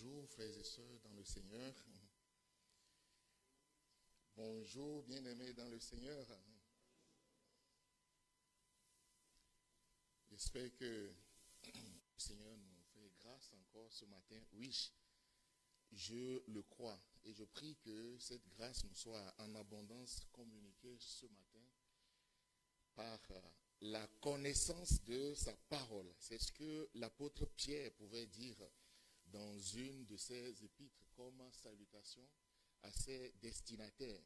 Bonjour frères et sœurs dans le Seigneur. Bonjour bien-aimés dans le Seigneur. J'espère que le Seigneur nous fait grâce encore ce matin. Oui, je le crois et je prie que cette grâce nous soit en abondance communiquée ce matin par la connaissance de sa parole. C'est ce que l'apôtre Pierre pouvait dire dans une de ses épîtres comme salutation à ses destinataires.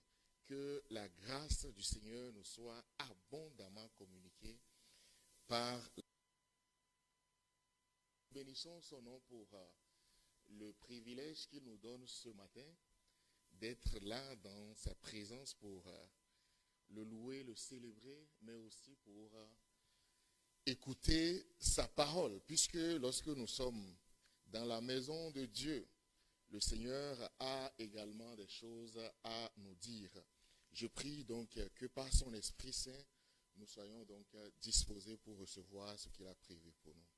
Que la grâce du Seigneur nous soit abondamment communiquée par... Bénissons son nom pour le privilège qu'il nous donne ce matin d'être là dans sa présence pour le louer, le célébrer, mais aussi pour écouter sa parole. Puisque lorsque nous sommes dans la maison de Dieu, le Seigneur a également des choses à nous dire. Je prie donc que par son Esprit Saint, nous soyons donc disposés pour recevoir ce qu'il a prévu pour nous.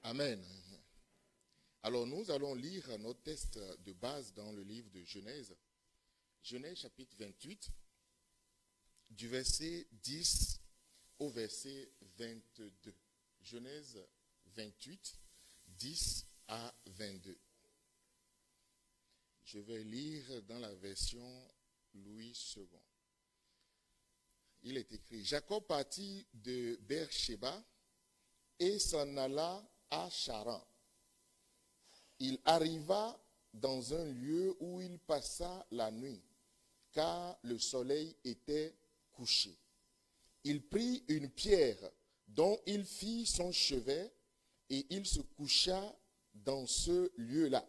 Amen. Alors nous allons lire notre texte de base dans le livre de Genèse. Genèse chapitre 28, du verset 10 au verset 22. Genèse 28, 10 à 22. Je vais lire dans la version Louis II. Il est écrit: Jacob partit de Beersheba et s'en alla à Charan. Il arriva dans un lieu où il passa la nuit, car le soleil était couché. Il prit une pierre dont il fit son chevet et il se coucha dans ce lieu-là.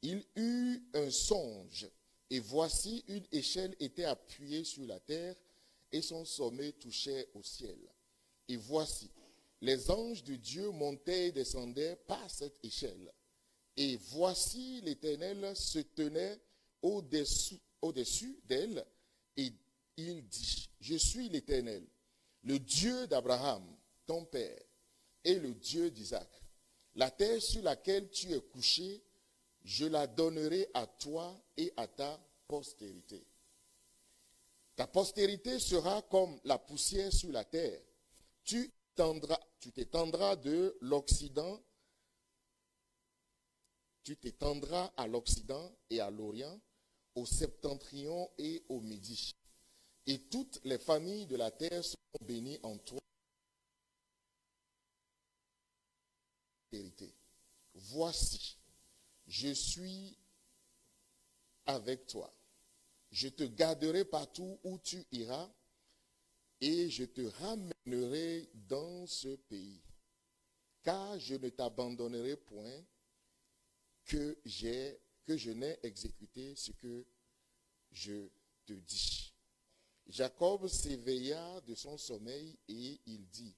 Il eut un songe, et voici une échelle était appuyée sur la terre, et son sommet touchait au ciel. Et voici, les anges de Dieu montaient et descendaient par cette échelle. Et voici l'Éternel se tenait au-dessus d'elle, et il dit: Je suis l'Éternel, le Dieu d'Abraham, ton père, et le Dieu d'Isaac. La terre sur laquelle tu es couché, je la donnerai à toi et à ta postérité. Ta postérité sera comme la poussière sur la terre. Tu t'étendras de l'Occident, tu t'étendras à l'Occident et à l'Orient, au septentrion et au Midi. Et toutes les familles de la terre seront bénies en toi. Voici, je suis avec toi. Je te garderai partout où tu iras et je te ramènerai dans ce pays. Car je ne t'abandonnerai point que je n'ai exécuté ce que je te dis. Jacob s'éveilla de son sommeil et il dit: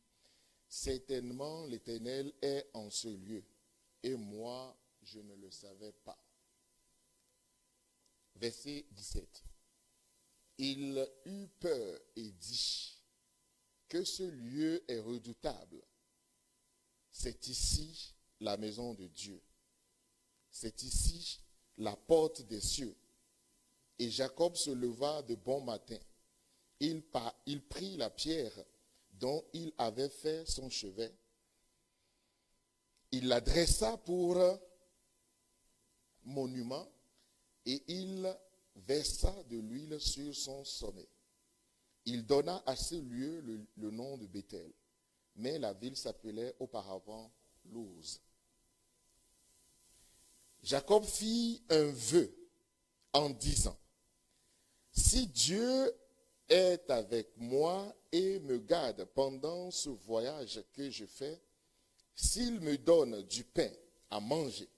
Certainement l'Éternel est en ce lieu, et moi je ne le savais pas. Verset 17. Il eut peur et dit: Que ce lieu est redoutable. C'est ici la maison de Dieu. C'est ici la porte des cieux. Et Jacob se leva de bon matin. Il prit la pierre dont il avait fait son chevet. Il la dressa pour monument et il versa de l'huile sur son sommet. Il donna à ce lieu le nom de Béthel, mais la ville s'appelait auparavant Luz. Jacob fit un vœu en disant: Si Dieu est avec moi et me garde pendant ce voyage que je fais, s'il me donne du pain à manger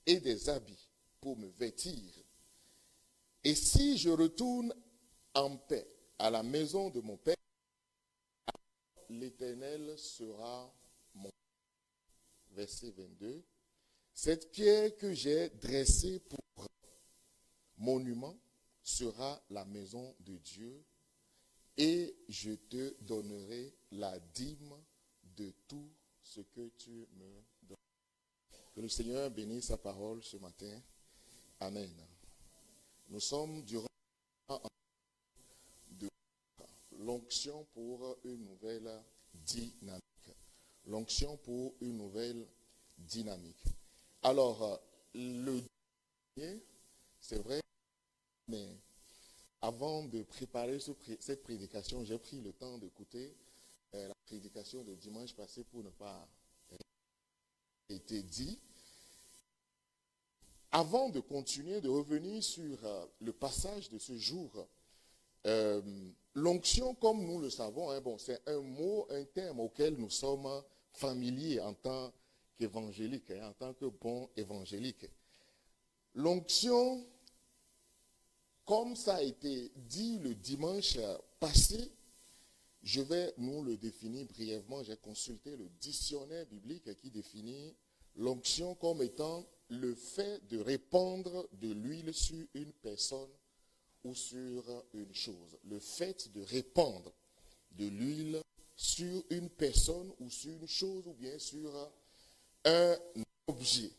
et des habits pour me vêtir, et si je retourne en paix à la maison de mon père, l'Éternel sera mon. Verset 22. Cette pierre que j'ai dressée pour monument sera la maison de Dieu, et je te donnerai la dîme de tout ce que tu me donnes. Que le Seigneur bénisse sa parole ce matin. Amen. Nous sommes durant de l'onction pour une nouvelle dynamique. L'onction pour une nouvelle dynamique. Alors, le dernier, c'est vrai, mais avant de préparer cette prédication, j'ai pris le temps d'écouter la prédication de dimanche passé pour ne pas être dit. Avant de continuer, de revenir sur le passage de ce jour, l'onction, comme nous le savons, c'est un mot, un terme auquel nous sommes familiers en tant qu'évangéliques, en tant que bons évangéliques. L'onction, comme ça a été dit le dimanche passé, je vais nous le définir brièvement. J'ai consulté le dictionnaire biblique qui définit l'onction comme étant le fait de répandre de l'huile sur une personne ou sur une chose. Le fait de répandre de l'huile sur une personne ou sur une chose ou bien sur un objet.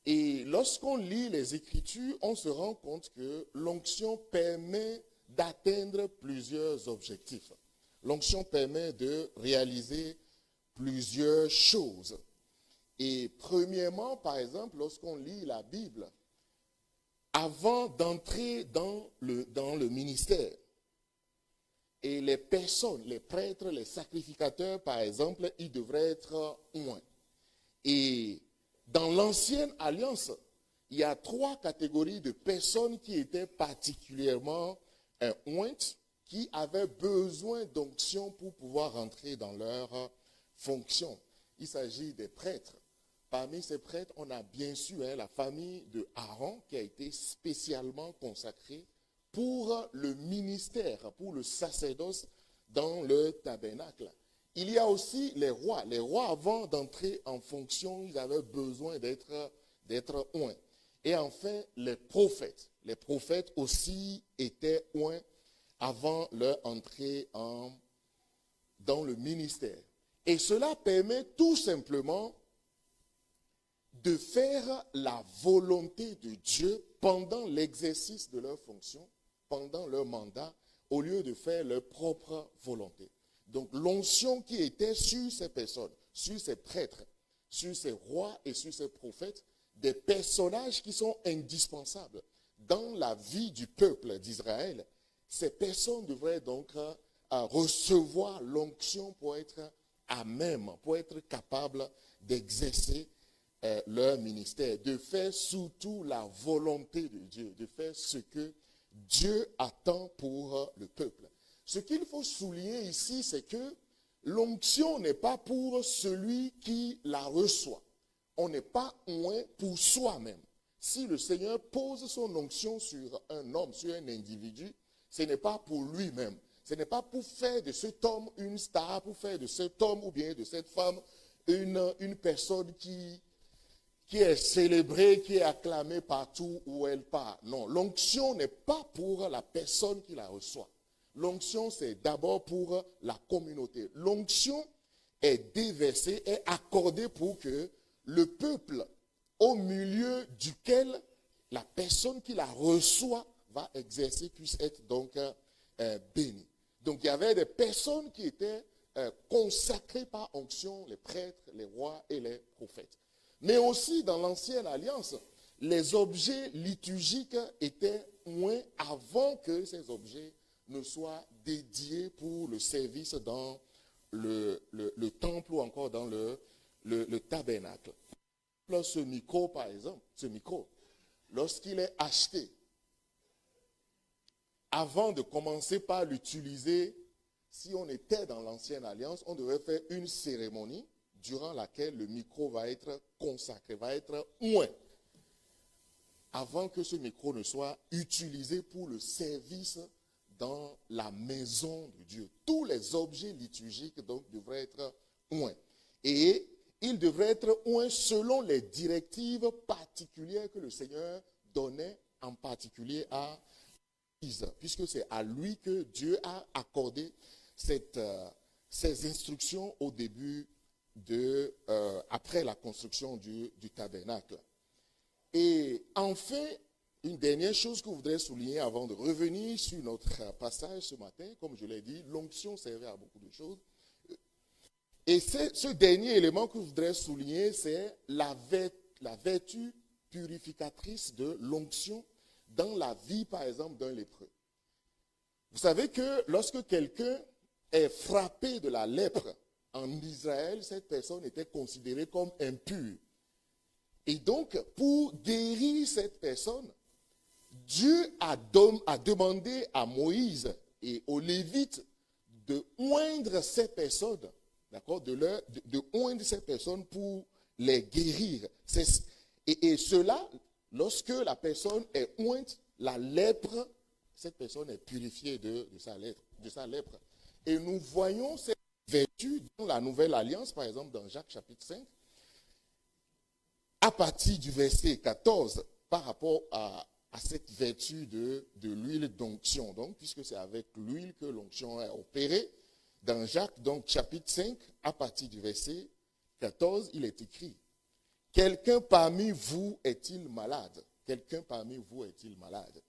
Et lorsqu'on lit les Écritures, on se rend compte que l'onction permet d'atteindre plusieurs objectifs. L'onction permet de réaliser plusieurs choses. Et premièrement, par exemple, lorsqu'on lit la Bible, avant d'entrer dans le ministère, et les personnes, les prêtres, les sacrificateurs, par exemple, ils devraient être oints. Et dans l'ancienne alliance, il y a 3 catégories de personnes qui étaient particulièrement ointes, qui avaient besoin d'onction pour pouvoir rentrer dans leur fonction. Il s'agit des prêtres. Parmi ces prêtres, on a bien sûr la famille de Aaron qui a été spécialement consacrée pour le ministère, pour le sacerdoce dans le tabernacle. Il y a aussi les rois. Les rois, avant d'entrer en fonction, ils avaient besoin d'être oints. Et enfin, les prophètes. Les prophètes aussi étaient oints avant leur entrée dans le ministère. Et cela permet tout simplement de faire la volonté de Dieu pendant l'exercice de leur fonction, pendant leur mandat, au lieu de faire leur propre volonté. Donc l'onction qui était sur ces personnes, sur ces prêtres, sur ces rois et sur ces prophètes, des personnages qui sont indispensables dans la vie du peuple d'Israël, ces personnes devraient donc recevoir l'onction pour être à même, pour être capables d'exercer leur ministère, de faire surtout la volonté de Dieu, de faire ce que Dieu attend pour le peuple. Ce qu'il faut souligner ici, c'est que l'onction n'est pas pour celui qui la reçoit. On n'est pas oint pour soi-même. Si le Seigneur pose son onction sur un homme, sur un individu, ce n'est pas pour lui-même. Ce n'est pas pour faire de cet homme une star, pour faire de cet homme ou bien de cette femme une personne qui est célébrée, qui est acclamée partout où elle part. Non, l'onction n'est pas pour la personne qui la reçoit. L'onction, c'est d'abord pour la communauté. L'onction est déversée, est accordée pour que le peuple au milieu duquel la personne qui la reçoit va exercer puisse être donc bénie. Donc il y avait des personnes qui étaient consacrées par onction, les prêtres, les rois et les prophètes. Mais aussi dans l'ancienne alliance, les objets liturgiques étaient oints avant que ces objets ne soient dédiés pour le service dans le temple ou encore dans le tabernacle. Ce micro, par exemple, lorsqu'il est acheté, avant de commencer par l'utiliser, si on était dans l'ancienne alliance, on devait faire une cérémonie durant laquelle le micro va être consacré, va être oint, avant que ce micro ne soit utilisé pour le service dans la maison de Dieu. Tous les objets liturgiques donc devraient être oints. Et ils devraient être oints selon les directives particulières que le Seigneur donnait en particulier à Moïse, puisque c'est à lui que Dieu a accordé ces instructions au début après la construction du tabernacle. Et enfin, une dernière chose que je voudrais souligner avant de revenir sur notre passage ce matin, comme je l'ai dit, l'onction servait à beaucoup de choses. Et ce dernier élément que je voudrais souligner, c'est la vertu purificatrice de l'onction dans la vie, par exemple, d'un lépreux. Vous savez que lorsque quelqu'un est frappé de la lèpre en Israël, cette personne était considérée comme impure. Et donc, pour guérir cette personne, Dieu a demandé à Moïse et aux Lévites de oindre ces personnes, d'accord, de oindre ces personnes pour les guérir. Et cela, lorsque la personne est ointe, la lèpre, cette personne est purifiée de sa lèpre. Et nous voyons cette vertu dans la Nouvelle Alliance, par exemple dans Jacques chapitre 5, à partir du verset 14, par rapport à cette vertu de l'huile d'onction. Donc, puisque c'est avec l'huile que l'onction est opérée, dans Jacques, donc chapitre 5, à partir du verset 14, il est écrit: quelqu'un parmi vous est-il malade? Quelqu'un parmi vous est-il malade?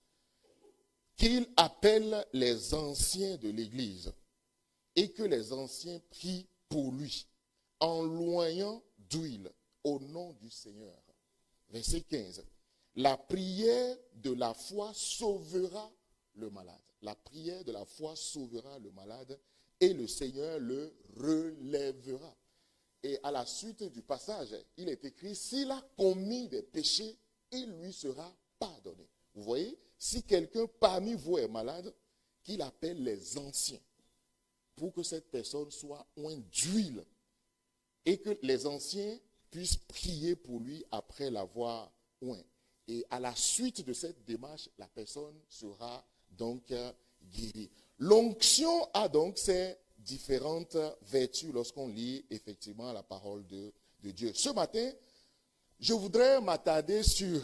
Qu'il appelle les anciens de l'Église et que les anciens prient pour lui en loignant d'huile au nom du Seigneur. Verset 15. La prière de la foi sauvera le malade. La prière de la foi sauvera le malade et le Seigneur le relèvera. Et à la suite du passage, il est écrit: s'il a commis des péchés, il lui sera pardonné. Vous voyez, si quelqu'un parmi vous est malade, qu'il appelle les anciens pour que cette personne soit ointe d'huile et que les anciens puissent prier pour lui après l'avoir oint. Et à la suite de cette démarche, la personne sera donc guérie. L'onction a donc ces différentes vertus lorsqu'on lit effectivement la parole de Dieu. Ce matin, je voudrais m'attarder sur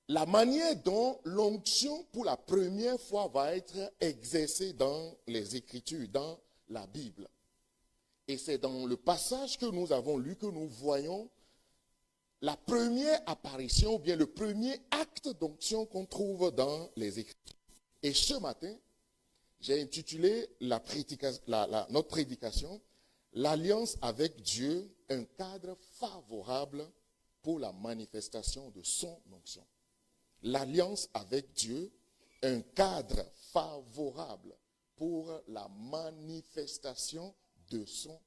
la manière dont l'onction pour la première fois va être exercée dans les Écritures, dans la Bible. Et c'est dans le passage que nous avons lu que nous voyons la première apparition, ou bien le premier acte d'onction qu'on trouve dans les Écritures. Et ce matin, j'ai intitulé notre prédication « L'alliance avec Dieu, un cadre favorable pour la manifestation de son onction ». L'alliance avec Dieu, un cadre favorable pour la manifestation de son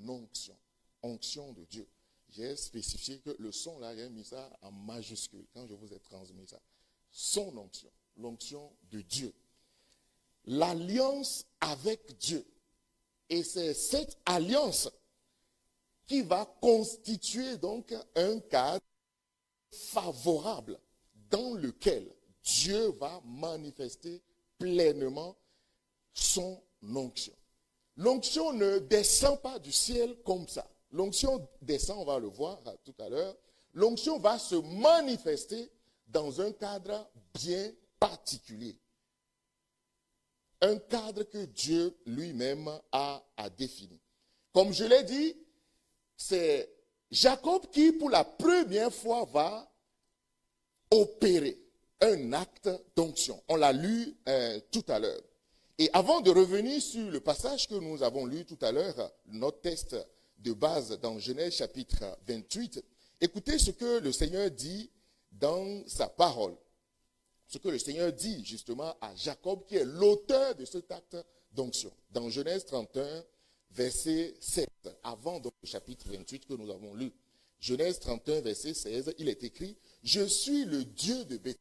onction. Onction de Dieu. J'ai spécifié que le son là, j'ai mis ça en majuscule quand je vous ai transmis ça. Son onction, l'onction de Dieu. L'alliance avec Dieu. Et c'est cette alliance qui va constituer donc un cadre favorable dans lequel Dieu va manifester pleinement son onction. L'onction ne descend pas du ciel comme ça. L'onction descend, on va le voir tout à l'heure. L'onction va se manifester dans un cadre bien particulier. Un cadre que Dieu lui-même a défini. Comme je l'ai dit, c'est Jacob qui, pour la première fois, va opérer un acte d'onction. On l'a lu tout à l'heure. Et avant de revenir sur le passage que nous avons lu tout à l'heure, notre texte de base dans Genèse chapitre 28, écoutez ce que le Seigneur dit dans sa parole. Ce que le Seigneur dit justement à Jacob, qui est l'auteur de cet acte d'onction. Dans Genèse 31, verset 7, avant donc le chapitre 28 que nous avons lu. Genèse 31, verset 16, il est écrit: je suis le Dieu de Bethel.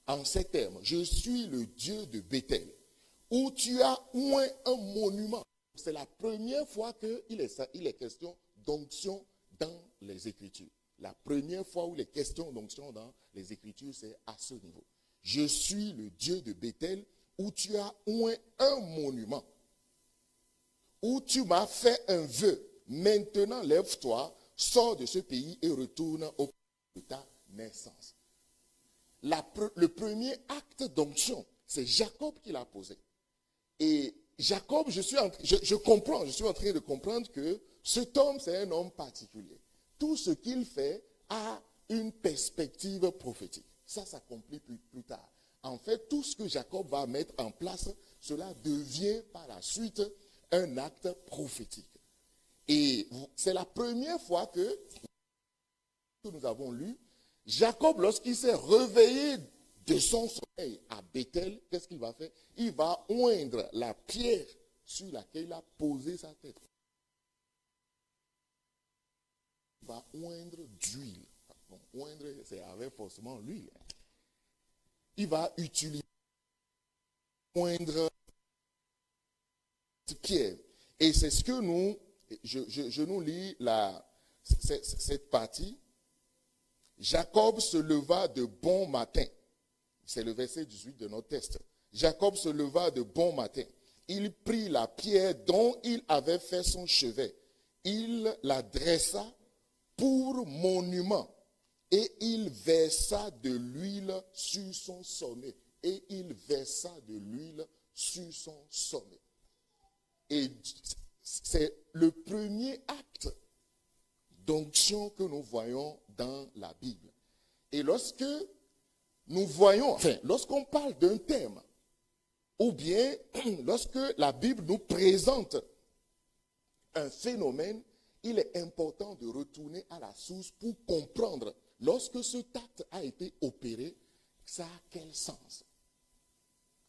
En ces termes, je suis le Dieu de Bethel, où tu as oint un monument. C'est la première fois qu'il est question d'onction dans les Écritures. La première fois où il est question d'onction dans les Écritures, c'est à ce niveau. Je suis le Dieu de Bethel, où tu as oint un monument, où tu m'as fait un vœu. Maintenant, lève-toi, sors de ce pays et retourne au pays de ta naissance. Le premier acte d'onction, c'est Jacob qui l'a posé. Et Jacob, je comprends, je suis en train de comprendre que cet homme, c'est un homme particulier. Tout ce qu'il fait a une perspective prophétique. Ça s'accomplit plus tard. En fait, tout ce que Jacob va mettre en place, cela devient par la suite un acte prophétique. Et c'est la première fois que nous avons lu, Jacob, lorsqu'il s'est réveillé de son sommeil à Bethel, qu'est-ce qu'il va faire? Il va oindre la pierre sur laquelle il a posé sa tête. Il va oindre d'huile. Bon, oindre, c'est avec forcément l'huile. Il va utiliser oindre cette pierre. Et c'est ce que je nous lis cette partie. Jacob se leva de bon matin. C'est le verset 18 de notre texte. Jacob se leva de bon matin. Il prit la pierre dont il avait fait son chevet. Il la dressa pour monument. Et il versa de l'huile sur son sommet. Et il versa de l'huile sur son sommet. Et c'est le premier acte d'onction que nous voyons dans la Bible. Et lorsque nous voyons, lorsqu'on parle d'un thème, ou bien lorsque la Bible nous présente un phénomène, il est important de retourner à la source pour comprendre, lorsque cet acte a été opéré, ça a quel sens?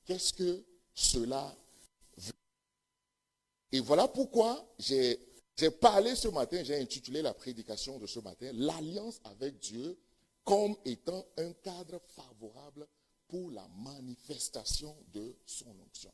Qu'est-ce que cela veut? Et voilà pourquoi j'ai parlé ce matin, j'ai intitulé la prédication de ce matin, l'alliance avec Dieu comme étant un cadre favorable pour la manifestation de son onction.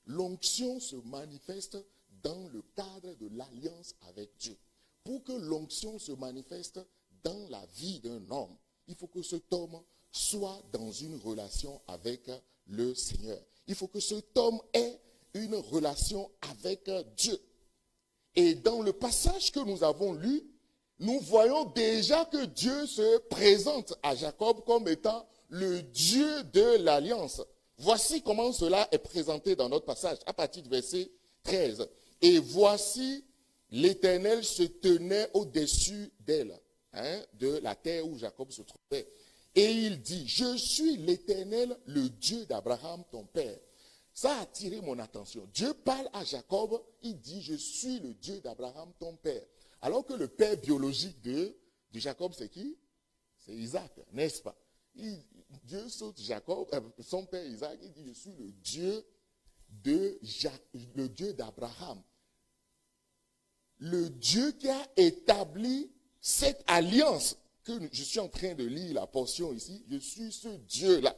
L'onction se manifeste dans le cadre de l'alliance avec Dieu. Pour que l'onction se manifeste dans la vie d'un homme, il faut que cet homme soit dans une relation avec le Seigneur. Il faut que cet homme ait une relation avec Dieu. Et dans le passage que nous avons lu, nous voyons déjà que Dieu se présente à Jacob comme étant le Dieu de l'alliance. Voici comment cela est présenté dans notre passage, à partir du verset 13. Et voici, l'Éternel se tenait au-dessus d'elle, de la terre où Jacob se trouvait. Et il dit, je suis l'Éternel, le Dieu d'Abraham, ton père. Ça a attiré mon attention. Dieu parle à Jacob, il dit, je suis le Dieu d'Abraham, ton père. Alors que le père biologique de Jacob, c'est qui? C'est Isaac, n'est-ce pas? Dieu saute Jacob, son père Isaac, il dit, je suis le Dieu d'Abraham. Le Dieu qui a établi cette alliance, que je suis en train de lire la portion ici, je suis ce Dieu-là.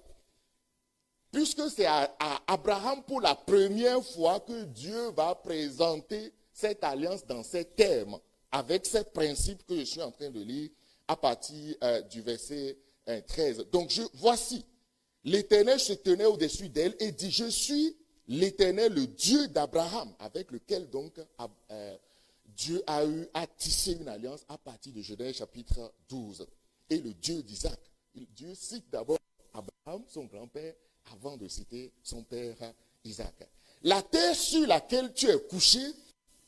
Puisque c'est à Abraham pour la première fois que Dieu va présenter cette alliance dans ces termes, avec ces principes que je suis en train de lire à partir du verset 13. Donc voici, l'Éternel se tenait au-dessus d'elle et dit, je suis l'Éternel, le Dieu d'Abraham, avec lequel donc Dieu a tissé une alliance à partir de Genèse chapitre 12. Et le Dieu d'Isaac. Dieu cite d'abord Abraham, son grand-père, avant de citer son père Isaac. La terre sur laquelle tu es couché,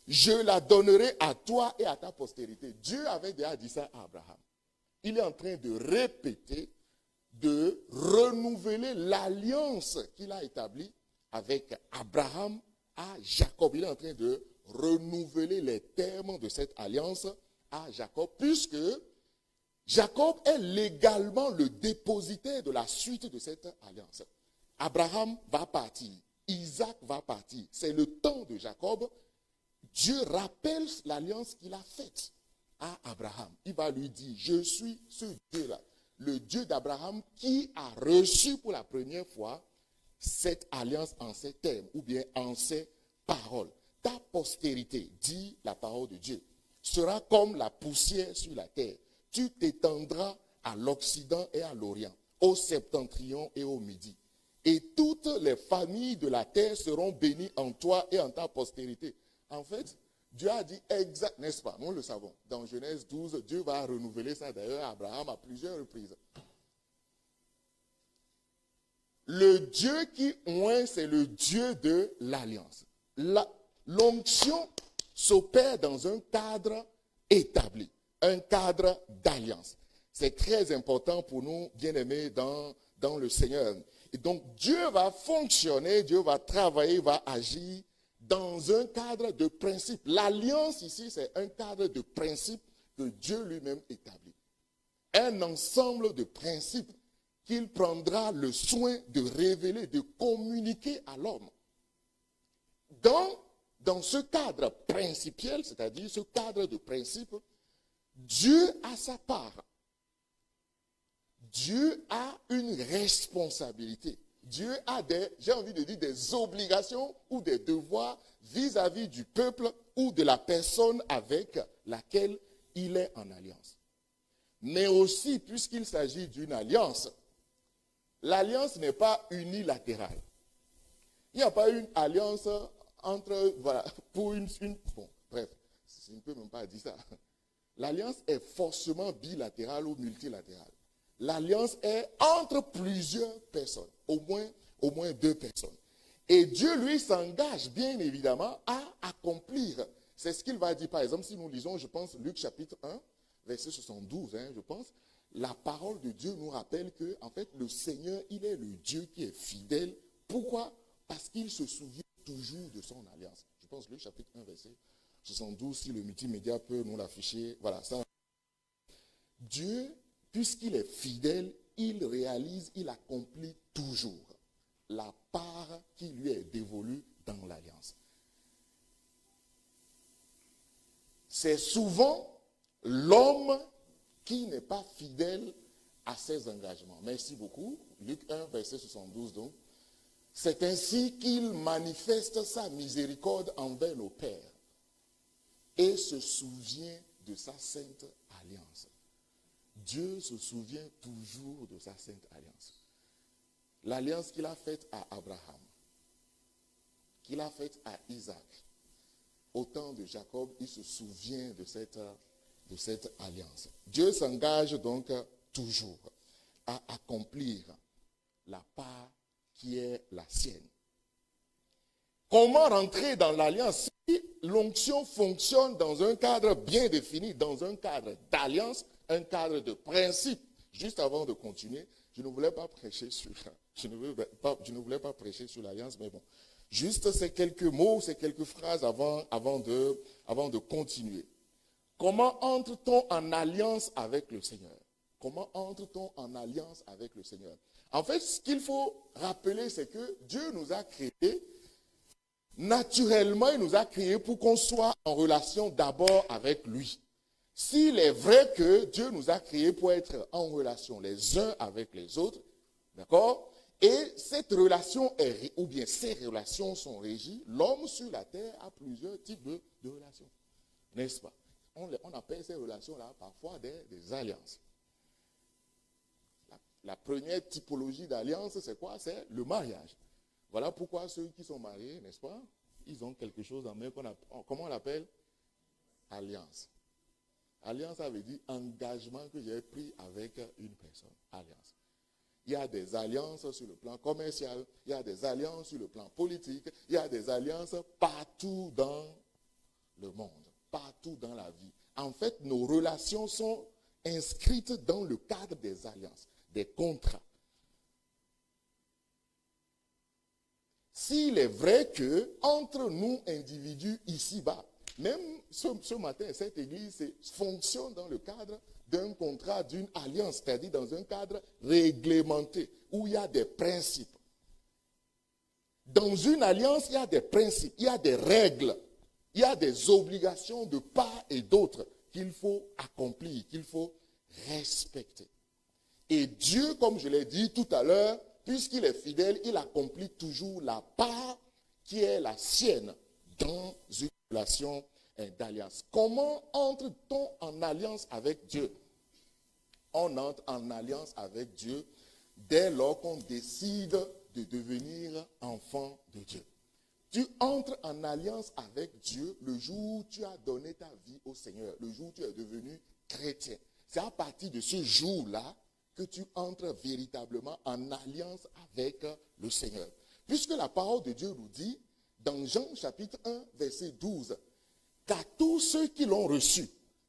je la donnerai à toi et à ta postérité. Dieu avait déjà dit ça à Abraham. Il est en train de répéter, de renouveler l'alliance qu'il a établie avec Abraham à Jacob. Il est en train de renouveler les termes de cette alliance à Jacob, puisque Jacob est légalement le dépositaire de la suite de cette alliance. Abraham va partir, Isaac va partir. C'est le temps de Jacob. Dieu rappelle l'alliance qu'il a faite à Abraham. Il va lui dire, je suis ce Dieu-là, le Dieu d'Abraham qui a reçu pour la première fois cette alliance en ces termes, ou bien en ces paroles. Ta postérité, dit la parole de Dieu, sera comme la poussière sur la terre. Tu t'étendras à l'Occident et à l'Orient, au septentrion et au Midi. Et toutes les familles de la terre seront bénies en toi et en ta postérité. En fait, Dieu a dit exact, n'est-ce pas? Nous le savons. Dans Genèse 12, Dieu va renouveler ça d'ailleurs à Abraham à plusieurs reprises. Le Dieu qui oint, c'est le Dieu de l'alliance. l'onction s'opère dans un cadre établi, un cadre d'alliance. C'est très important pour nous, bien-aimés, dans le Seigneur. Et donc, Dieu va fonctionner, Dieu va travailler, va agir dans un cadre de principe. L'alliance ici, c'est un cadre de principe que Dieu lui-même établit. Un ensemble de principes qu'il prendra le soin de révéler, de communiquer à l'homme. Dans ce cadre principiel, c'est-à-dire ce cadre de principe, Dieu a sa part. Dieu a une responsabilité. Dieu a j'ai envie de dire, des obligations ou des devoirs vis-à-vis du peuple ou de la personne avec laquelle il est en alliance. Mais aussi, puisqu'il s'agit d'une alliance, l'alliance n'est pas unilatérale. Il n'y a pas une alliance entre, voilà, pour bon, bref, je ne peux même pas dire ça. L'alliance est forcément bilatérale ou multilatérale. L'alliance est entre plusieurs personnes, au moins 2 personnes. Et Dieu, lui, s'engage bien évidemment à accomplir. C'est ce qu'il va dire. Par exemple, si nous lisons, je pense, Luc chapitre 1, verset 72, je pense, la parole de Dieu nous rappelle que, en fait, le Seigneur, il est le Dieu qui est fidèle. Pourquoi? Parce qu'il se souvient toujours de son alliance. Je pense, Luc chapitre 1, verset 72, si le multimédia peut nous l'afficher. Voilà, ça. Dieu, puisqu'il est fidèle, il réalise, il accomplit toujours la part qui lui est dévolue dans l'alliance. C'est souvent l'homme qui n'est pas fidèle à ses engagements. Merci beaucoup. Luc 1, verset 72, donc. C'est ainsi qu'il manifeste sa miséricorde envers nos pères et se souvient de sa sainte alliance. Dieu se souvient toujours de sa sainte alliance. L'alliance qu'il a faite à Abraham, qu'il a faite à Isaac, au temps de Jacob, il se souvient de cette alliance. Dieu s'engage donc toujours à accomplir la part qui est la sienne. Comment rentrer dans l'alliance si l'onction fonctionne dans un cadre bien défini, dans un cadre d'alliance, un cadre de principe? Juste avant de continuer, je ne voulais pas prêcher sur l'alliance, mais bon. Juste ces quelques mots, ces quelques phrases avant de continuer. Comment entre-t-on en alliance avec le Seigneur? Comment entre-t-on en alliance avec le Seigneur? En fait, ce qu'il faut rappeler, c'est que Dieu nous a créés. Naturellement, il nous a créés pour qu'on soit en relation d'abord avec lui. S'il est vrai que Dieu nous a créés pour être en relation les uns avec les autres, d'accord? Et cette relation ou bien ces relations sont régies, l'homme sur la terre a plusieurs types de relations, n'est-ce pas? On appelle ces relations-là parfois des alliances. La première typologie d'alliance, c'est quoi? C'est le mariage. Voilà pourquoi ceux qui sont mariés, n'est-ce pas? Ils ont quelque chose en main comment on l'appelle? Alliance. Alliance, ça veut dire engagement que j'ai pris avec une personne. Alliance. Il y a des alliances sur le plan commercial, il y a des alliances sur le plan politique, il y a des alliances partout dans le monde, partout dans la vie. En fait, nos relations sont inscrites dans le cadre des alliances, des contrats. S'il est vrai que entre nous, individus, ici-bas, même ce matin, cette église fonctionne dans le cadre d'un contrat, d'une alliance, c'est-à-dire dans un cadre réglementé, où il y a des principes. Dans une alliance, il y a des principes, il y a des règles, il y a des obligations de part et d'autre qu'il faut accomplir, qu'il faut respecter. Et Dieu, comme je l'ai dit tout à l'heure, puisqu'il est fidèle, il accomplit toujours la part qui est la sienne dans une relation d'alliance. Comment entre-t-on en alliance avec Dieu? On entre en alliance avec Dieu dès lors qu'on décide de devenir enfant de Dieu. Tu entres en alliance avec Dieu le jour où tu as donné ta vie au Seigneur, le jour où tu es devenu chrétien. C'est à partir de ce jour-là que tu entres véritablement en alliance avec le Seigneur. Puisque la parole de Dieu nous dit, dans Jean chapitre 1, verset 12, qu'à tous ceux qui l'ont reçu,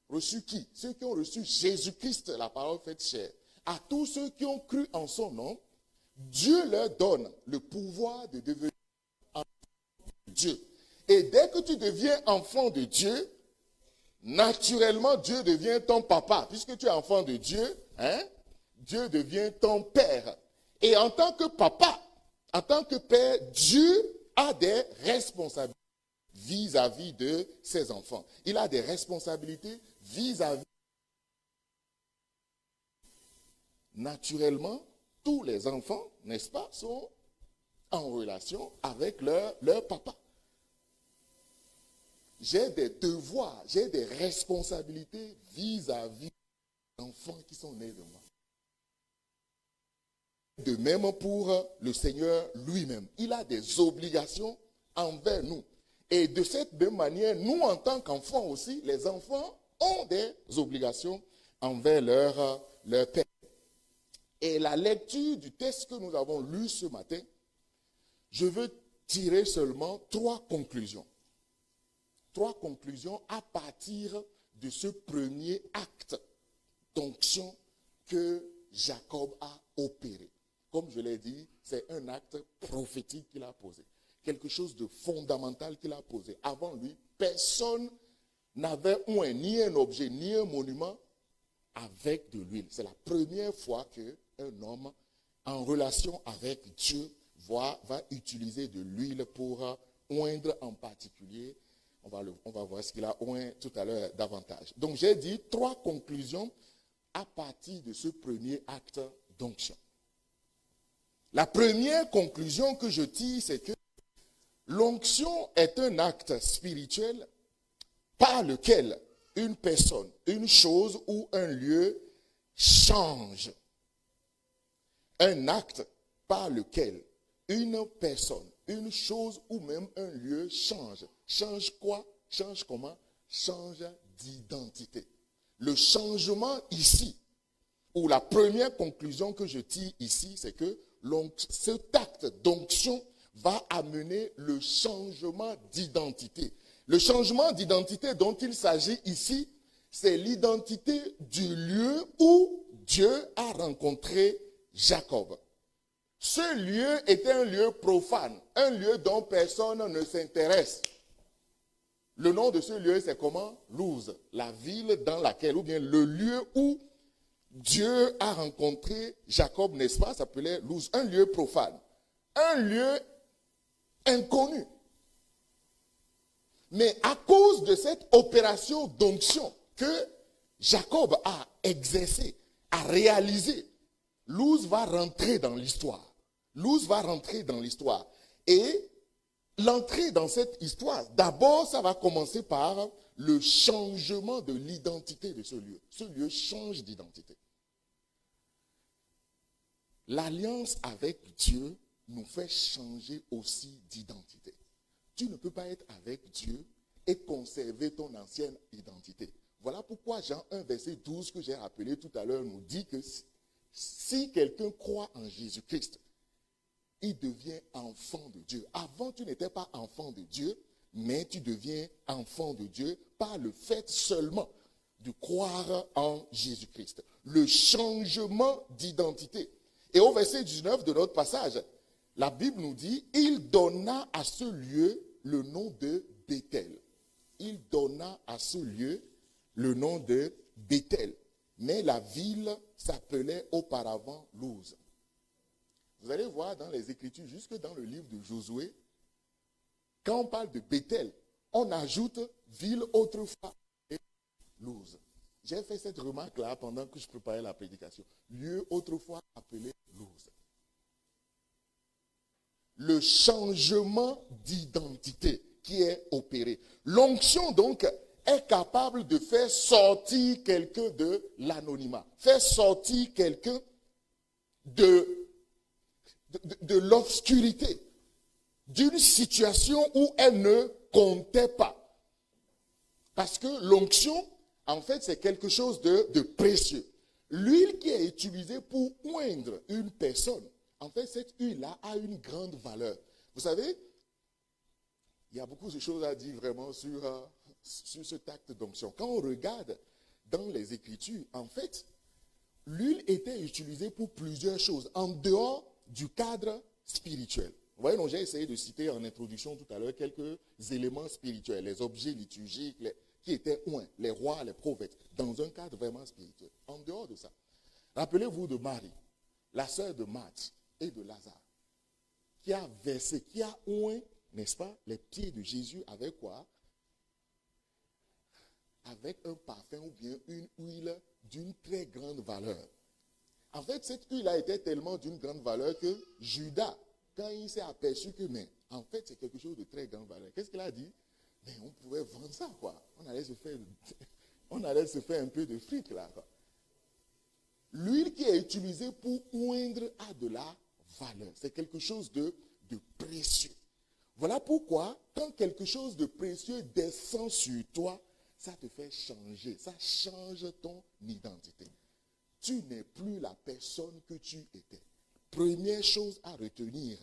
reçu qui? Ceux qui ont reçu Jésus-Christ, la parole faite chair, à tous ceux qui ont cru en son nom, Dieu leur donne le pouvoir de devenir enfants de Dieu. Et dès que tu deviens enfant de Dieu, naturellement, Dieu devient ton papa. Puisque tu es enfant de Dieu, Dieu devient ton père. Et en tant que papa, en tant que père, Dieu a des responsabilités vis-à-vis de ses enfants. Il a des responsabilités vis-à-vis. Naturellement, tous les enfants, n'est-ce pas, sont en relation avec leur papa. J'ai des devoirs, j'ai des responsabilités vis-à-vis des enfants qui sont nés de moi. De même pour le Seigneur lui-même. Il a des obligations envers nous. Et de cette même manière, nous en tant qu'enfants aussi, les enfants ont des obligations envers leur père. Et la lecture du texte que nous avons lu ce matin, je veux tirer seulement 3 conclusions. 3 conclusions à partir de ce premier acte d'onction que Jacob a opéré. Comme je l'ai dit, c'est un acte prophétique qu'il a posé. Quelque chose de fondamental qu'il a posé. Avant lui, personne n'avait oint ni un objet, ni un monument avec de l'huile. C'est la première fois qu'un homme en relation avec Dieu va utiliser de l'huile pour oindre en particulier. On va voir ce qu'il a oint tout à l'heure davantage. Donc j'ai dit 3 conclusions à partir de ce premier acte d'onction. La première conclusion que je tire, c'est que l'onction est un acte spirituel par lequel une personne, une chose ou un lieu change. Un acte par lequel une personne, une chose ou même un lieu change. Change quoi? Change comment? Change d'identité. Le changement ici, ou la première conclusion que je tire ici, c'est que cet acte d'onction va amener le changement d'identité. Le changement d'identité dont il s'agit ici, c'est l'identité du lieu où Dieu a rencontré Jacob. Ce lieu était un lieu profane, un lieu dont personne ne s'intéresse. Le nom de ce lieu, c'est comment? Luz, la ville dans laquelle, ou bien le lieu où Dieu a rencontré Jacob, n'est-ce pas, s'appelait Luz, un lieu profane, un lieu inconnu. Mais à cause de cette opération d'onction que Jacob a exercée, a réalisée, Luz va rentrer dans l'histoire. Luz va rentrer dans l'histoire. Et l'entrée dans cette histoire, d'abord, ça va commencer par le changement de l'identité de ce lieu. Ce lieu change d'identité. L'alliance avec Dieu nous fait changer aussi d'identité. Tu ne peux pas être avec Dieu et conserver ton ancienne identité. Voilà pourquoi Jean 1, verset 12, que j'ai rappelé tout à l'heure, nous dit que si quelqu'un croit en Jésus-Christ, il devient enfant de Dieu. Avant, tu n'étais pas enfant de Dieu, mais tu deviens enfant de Dieu par le fait seulement de croire en Jésus-Christ. Le changement d'identité. Et au verset 19 de notre passage, la Bible nous dit, il donna à ce lieu le nom de Béthel. Il donna à ce lieu le nom de Béthel. Mais la ville s'appelait auparavant Luz. Vous allez voir dans les Écritures, jusque dans le livre de Josué, quand on parle de Béthel, on ajoute ville autrefois et Luz. J'ai fait cette remarque-là pendant que je préparais la prédication. Lieu autrefois appelé Luz. Le changement d'identité qui est opéré. L'onction, donc, est capable de faire sortir quelqu'un de l'anonymat, faire sortir quelqu'un de l'obscurité, d'une situation où elle ne comptait pas. Parce que l'onction, en fait, c'est quelque chose de précieux. L'huile qui est utilisée pour oindre une personne, en fait, cette huile-là a une grande valeur. Vous savez, Il y a beaucoup de choses à dire vraiment sur cet acte d'onction. Quand on regarde dans les Écritures, en fait, l'huile était utilisée pour plusieurs choses, en dehors du cadre spirituel. Vous voyez, donc j'ai essayé de citer en introduction tout à l'heure quelques éléments spirituels, les objets liturgiques qui étaient oints, les rois, les prophètes, dans un cadre vraiment spirituel. En dehors de ça, rappelez-vous de Marie, la sœur de Marthe et de Lazare, qui a versé, qui a oint, n'est-ce pas, les pieds de Jésus avec quoi? Avec un parfum ou bien une huile d'une très grande valeur. En fait, cette huile a été tellement d'une grande valeur que Judas, quand il s'est aperçu que, mais en fait, c'est quelque chose de très grande valeur, qu'est-ce qu'il a dit? Mais on pouvait vendre ça, quoi. On allait se faire un peu de fric, là, quoi. L'huile qui est utilisée pour oindre a de la valeur. C'est quelque chose de précieux. Voilà pourquoi, quand quelque chose de précieux descend sur toi, ça te fait changer. Ça change ton identité. Tu n'es plus la personne que tu étais. Première chose à retenir,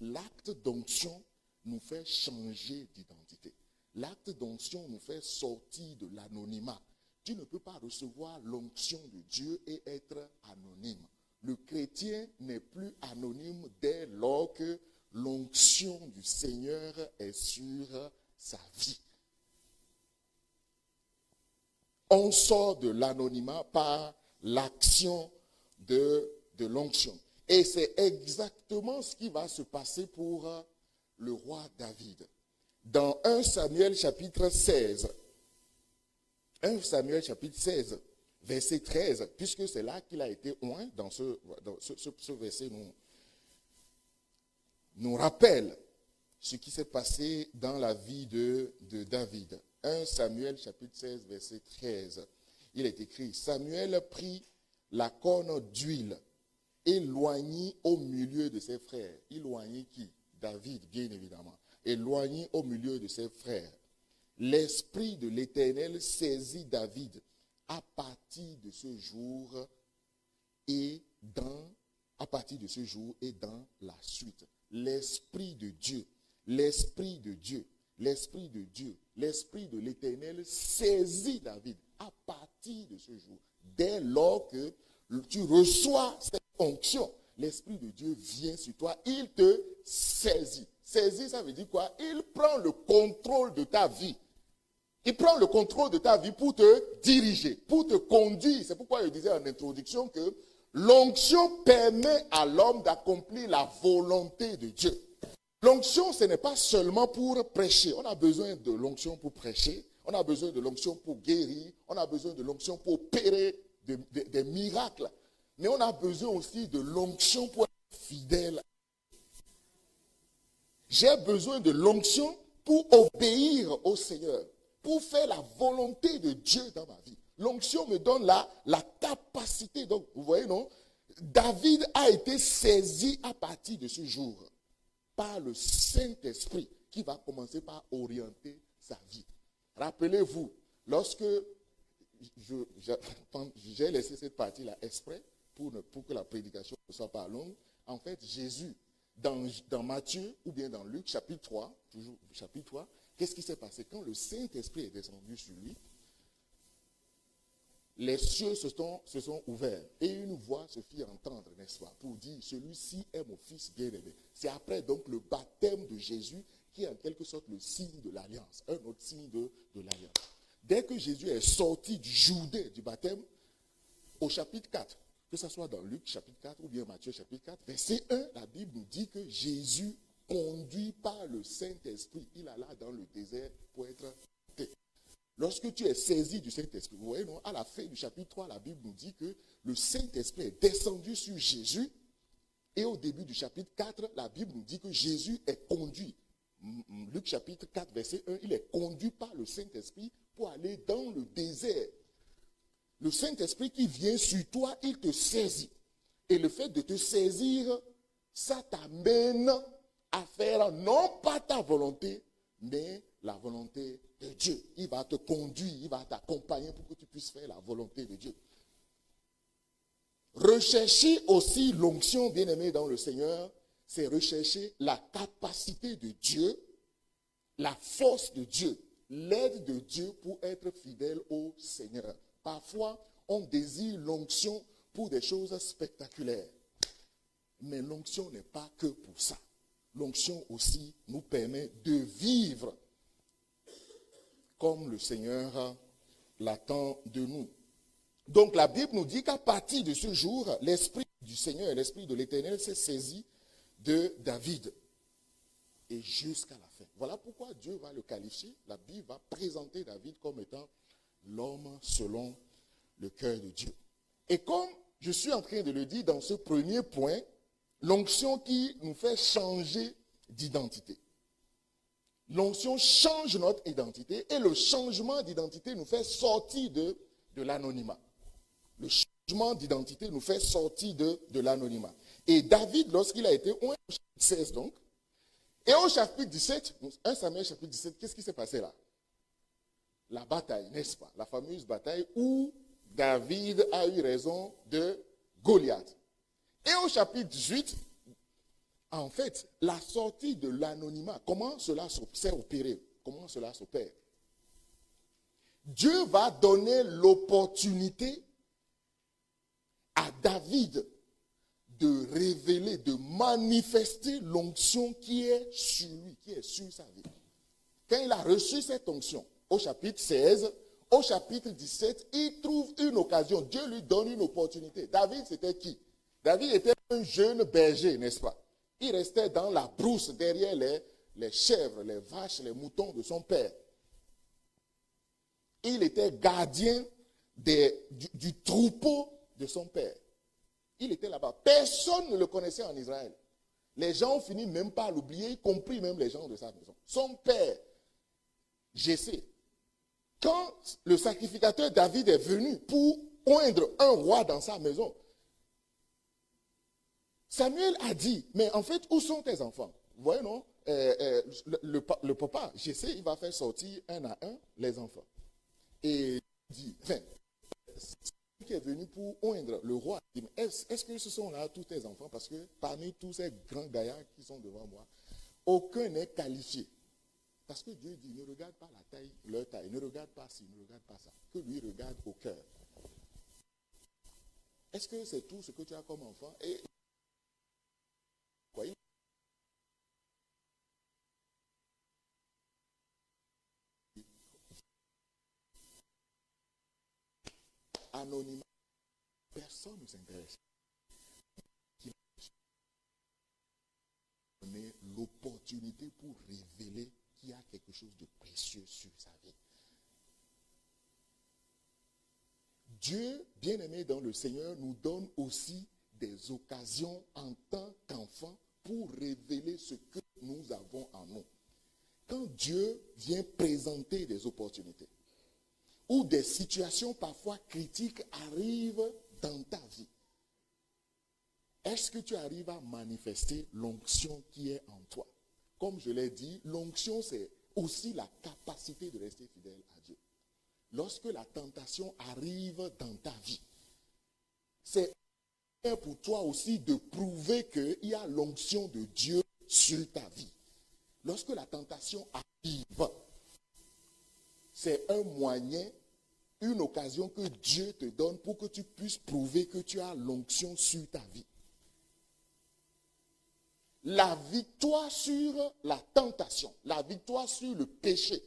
l'acte d'onction nous fait changer d'identité. L'acte d'onction nous fait sortir de l'anonymat. Tu ne peux pas recevoir l'onction de Dieu et être anonyme. Le chrétien n'est plus anonyme dès lors que l'onction du Seigneur est sur sa vie. On sort de l'anonymat par l'action de l'onction. Et c'est exactement ce qui va se passer pour le roi David. Dans 1 Samuel chapitre 16, 1 Samuel chapitre 16, verset 13, puisque c'est là qu'il a été oint, dans ce verset nous rappelle ce qui s'est passé dans la vie de David. 1 Samuel chapitre 16, verset 13. Il est écrit, Samuel prit la corne d'huile, éloigné au milieu de ses frères. Éloigné qui? David, bien évidemment. Éloigné au milieu de ses frères. L'Esprit de l'Éternel saisit David à partir de ce jour et dans la suite. L'Esprit de Dieu, l'Esprit de Dieu, l'Esprit de Dieu, l'Esprit de l'Éternel saisit David à partir de ce jour. Dès lors que tu reçois cette onction, l'Esprit de Dieu vient sur toi, il te saisit. Saisir, ça veut dire quoi? Il prend le contrôle de ta vie. Il prend le contrôle de ta vie pour te diriger, pour te conduire. C'est pourquoi je disais en introduction que l'onction permet à l'homme d'accomplir la volonté de Dieu. L'onction, ce n'est pas seulement pour prêcher. On a besoin de l'onction pour prêcher. On a besoin de l'onction pour guérir. On a besoin de l'onction pour opérer des miracles. Mais on a besoin aussi de l'onction pour être fidèle. J'ai besoin de l'onction pour obéir au Seigneur, pour faire la volonté de Dieu dans ma vie. L'onction me donne la capacité. Donc, vous voyez, non? David a été saisi à partir de ce jour par le Saint-Esprit qui va commencer par orienter sa vie. Rappelez-vous, lorsque j'ai laissé cette partie-là exprès pour que la prédication ne soit pas longue, en fait, Jésus, dans Matthieu ou bien dans Luc, chapitre 3, toujours chapitre 3, qu'est-ce qui s'est passé? Quand le Saint-Esprit est descendu sur lui, les cieux se sont ouverts et une voix se fit entendre, n'est-ce pas, pour dire, celui-ci est mon fils bien-aimé. C'est après donc le baptême de Jésus qui est en quelque sorte le signe de l'alliance, un autre signe de l'alliance. Dès que Jésus est sorti du Judée du baptême, au chapitre 4, que ce soit dans Luc chapitre 4 ou bien Matthieu chapitre 4, verset 1, la Bible nous dit que Jésus, conduit par le Saint-Esprit, il alla dans le désert pour être tenté. Lorsque tu es saisi du Saint-Esprit, vous voyez, non, à la fin du chapitre 3, la Bible nous dit que le Saint-Esprit est descendu sur Jésus. Et au début du chapitre 4, la Bible nous dit que Jésus est conduit. Luc chapitre 4, verset 1, il est conduit par le Saint-Esprit pour aller dans le désert. Le Saint-Esprit qui vient sur toi, il te saisit. Et le fait de te saisir, ça t'amène à faire non pas ta volonté, mais la volonté de Dieu. Il va te conduire, il va t'accompagner pour que tu puisses faire la volonté de Dieu. Rechercher aussi l'onction, bien-aimé dans le Seigneur, c'est rechercher la capacité de Dieu, la force de Dieu, l'aide de Dieu pour être fidèle au Seigneur. Parfois, on désire l'onction pour des choses spectaculaires. Mais l'onction n'est pas que pour ça. L'onction aussi nous permet de vivre comme le Seigneur l'attend de nous. Donc la Bible nous dit qu'à partir de ce jour, l'Esprit du Seigneur et l'Esprit de l'Éternel s'est saisi de David. Et jusqu'à la fin. Voilà pourquoi Dieu va le qualifier. La Bible va présenter David comme étant l'homme selon le cœur de Dieu. Et comme je suis en train de le dire dans ce premier point, l'onction qui nous fait changer d'identité. L'onction change notre identité et le changement d'identité nous fait sortir de l'anonymat. Le changement d'identité nous fait sortir de l'anonymat. Et David, lorsqu'il a été oint au chapitre 16 donc, et au chapitre 17, 1 Samuel chapitre 17, qu'est-ce qui s'est passé là? La bataille, n'est-ce pas? La fameuse bataille où David a eu raison de Goliath. Et au chapitre 18, en fait, la sortie de l'anonymat, comment cela s'est opéré? Comment cela s'opère? Dieu va donner l'opportunité à David de révéler, de manifester l'onction qui est sur lui, qui est sur sa vie. Quand il a reçu cette onction, au chapitre 16, au chapitre 17, il trouve une occasion. Dieu lui donne une opportunité. David, c'était qui? David était un jeune berger, n'est-ce pas? Il restait dans la brousse derrière les chèvres, les vaches, les moutons de son père. Il était gardien du troupeau de son père. Il était là-bas. Personne ne le connaissait en Israël. Les gens ont fini même par l'oublier, y compris même les gens de sa maison. Son père, Jessé, quand le sacrificateur David est venu pour oindre un roi dans sa maison, Samuel a dit, mais en fait, où sont tes enfants? Vous voyez, non? Le papa, Jessé, il va faire sortir un à un les enfants. Et il dit, qui est venu pour oindre le roi, il dit, est-ce que ce sont là tous tes enfants? Parce que parmi tous ces grands gaillards qui sont devant moi, aucun n'est qualifié. Parce que Dieu dit, ne regarde pas la taille, leur taille, ne regarde pas ci, ne regarde pas ça. Que lui regarde au cœur. Est-ce que c'est tout ce que tu as comme enfant? Et quoi? Anonymat, personne ne s'intéresse. Il a donné l'opportunité pour révéler qu'il y a quelque chose de précieux sur sa vie. Dieu, bien-aimé dans le Seigneur, nous donne aussi des occasions en tant qu'enfants pour révéler ce que nous avons en nous. Quand Dieu vient présenter des opportunités, ou des situations parfois critiques arrivent dans ta vie, est-ce que tu arrives à manifester l'onction qui est en toi? Comme je l'ai dit, l'onction, c'est aussi la capacité de rester fidèle à Dieu. Lorsque la tentation arrive dans ta vie, c'est pour toi aussi de prouver qu'il y a l'onction de Dieu sur ta vie. Lorsque la tentation arrive, c'est un moyen, une occasion que Dieu te donne pour que tu puisses prouver que tu as l'onction sur ta vie. La victoire sur la tentation, la victoire sur le péché,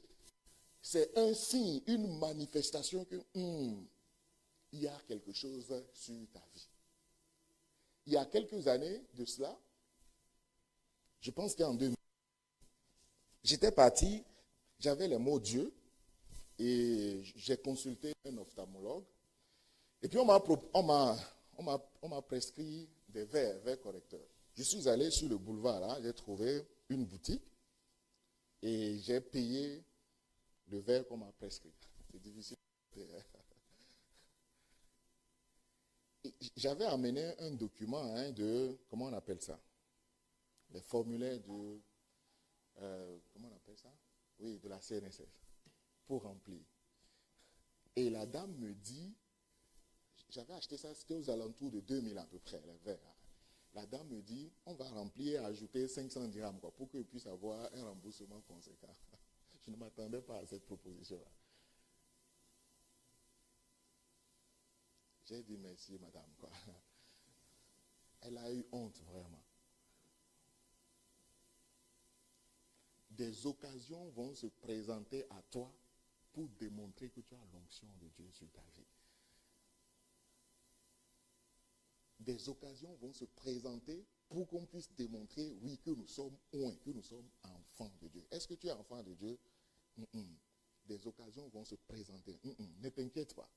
c'est un signe, une manifestation que il y a quelque chose sur ta vie. Il y a quelques années de cela, je pense qu'en 2000, j'étais parti, j'avais les mots Dieu et j'ai consulté un ophtalmologue. Et puis on m'a prescrit des verres correcteurs. Je suis allé sur le boulevard, là, j'ai trouvé une boutique et j'ai payé le verre qu'on m'a prescrit. C'est difficile. J'avais amené un document de, comment on appelle ça? Les formulaires de, comment on appelle ça? Oui, de la CNSS, pour remplir. Et la dame me dit, j'avais acheté ça, c'était aux alentours de 2000 à peu près, les verres. La dame me dit, on va remplir et ajouter 500 dirhams pour qu'il puisse avoir un remboursement conséquent. Je ne m'attendais pas à cette proposition-là. J'ai dit merci, madame. Quoi. Elle a eu honte, vraiment. Des occasions vont se présenter à toi pour démontrer que tu as l'onction de Dieu sur ta vie. Des occasions vont se présenter pour qu'on puisse démontrer, oui, que nous sommes oints, que nous sommes enfants de Dieu. Est-ce que tu es enfant de Dieu? Des occasions vont se présenter. Ne t'inquiète pas.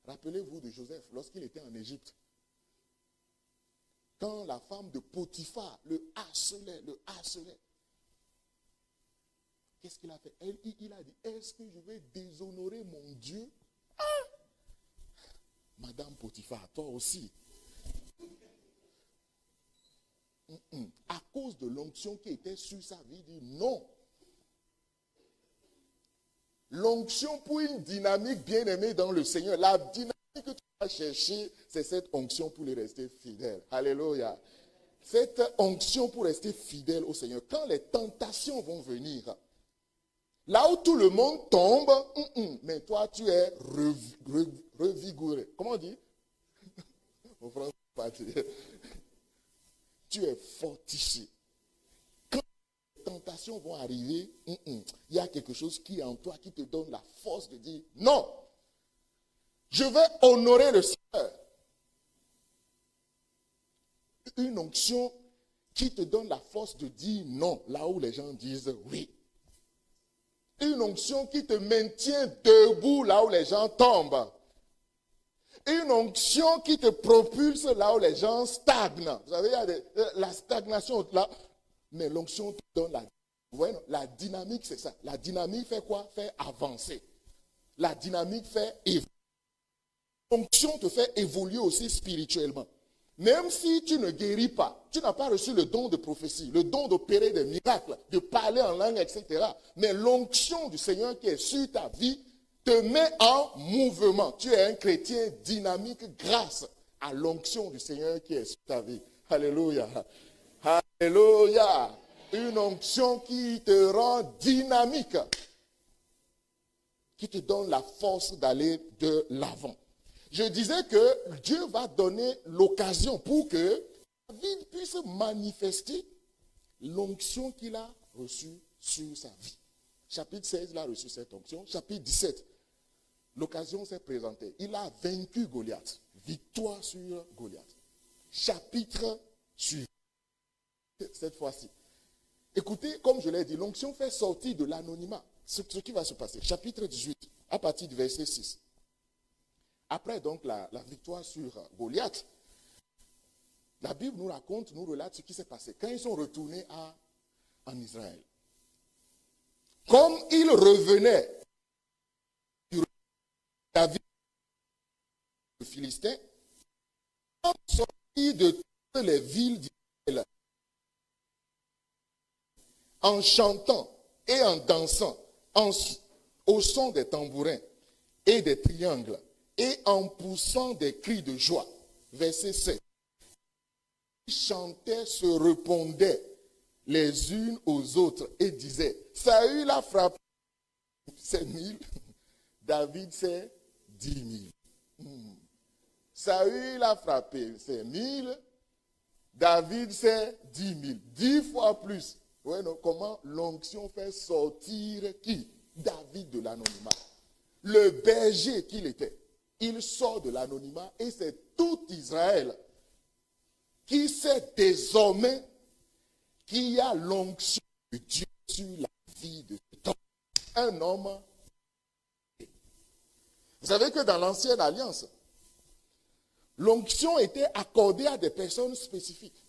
Rappelez-vous de Joseph lorsqu'il était en Égypte. Quand la femme de Potiphar le harcelait. Qu'est-ce qu'il a fait? Il a dit, est-ce que je vais déshonorer mon Dieu? Madame Potiphar, toi aussi. À cause de l'onction qui était sur sa vie, il dit non. L'onction pour une dynamique bien aimée dans le Seigneur. La dynamique que tu vas chercher, c'est cette onction pour lui rester fidèle. Alléluia. Cette onction pour rester fidèle au Seigneur. Quand les tentations vont venir, là où tout le monde tombe, mais toi tu es revigoré. Comment on dit? Au français, tu es fortifié. Quand les tentations vont arriver, il y a quelque chose qui est en toi qui te donne la force de dire non. Je vais honorer le Seigneur. Une onction qui te donne la force de dire non, là où les gens disent oui. Une onction qui te maintient debout là où les gens tombent. Une onction qui te propulse là où les gens stagnent. Vous savez, il y a la stagnation là. Mais l'onction te donne la dynamique, c'est ça. La dynamique fait quoi? Fait avancer. La dynamique fait évoluer. L'onction te fait évoluer aussi spirituellement. Même si tu ne guéris pas, tu n'as pas reçu le don de prophétie, le don d'opérer des miracles, de parler en langue, etc. Mais l'onction du Seigneur qui est sur ta vie te met en mouvement. Tu es un chrétien dynamique grâce à l'onction du Seigneur qui est sur ta vie. Alléluia. Alléluia. Une onction qui te rend dynamique, qui te donne la force d'aller de l'avant. Je disais que Dieu va donner l'occasion pour que David puisse manifester l'onction qu'il a reçue sur sa vie. Chapitre 16, il a reçu cette onction. Chapitre 17, l'occasion s'est présentée. Il a vaincu Goliath. Victoire sur Goliath. Chapitre suivant. Cette fois-ci. Écoutez, comme je l'ai dit, l'onction fait sortir de l'anonymat. Ce qui va se passer. Chapitre 18, à partir du verset 6. Après donc la victoire sur Goliath, la Bible nous raconte, nous relate ce qui s'est passé quand ils sont retournés en Israël. Comme ils revenaient sur David, le Philistin, ils sont sortis de toutes les villes d'Israël en chantant et en dansant au son des tambourins et des triangles, et en poussant des cris de joie. Verset 7. Ils chantaient, se répondaient les unes aux autres et disaient, Saül a frappé, c'est 1000, David c'est 10 000. Saül a frappé, c'est 1000, David c'est 10 000. 10 fois plus. Ouais, donc, comment l'onction fait sortir qui? David de l'anonymat. Le berger qu'il était. Il sort de l'anonymat et c'est tout Israël qui sait désormais qu'il y a l'onction de Dieu sur la vie de cet homme. Un homme. Vous savez que dans l'ancienne alliance, l'onction était accordée à des personnes spécifiques.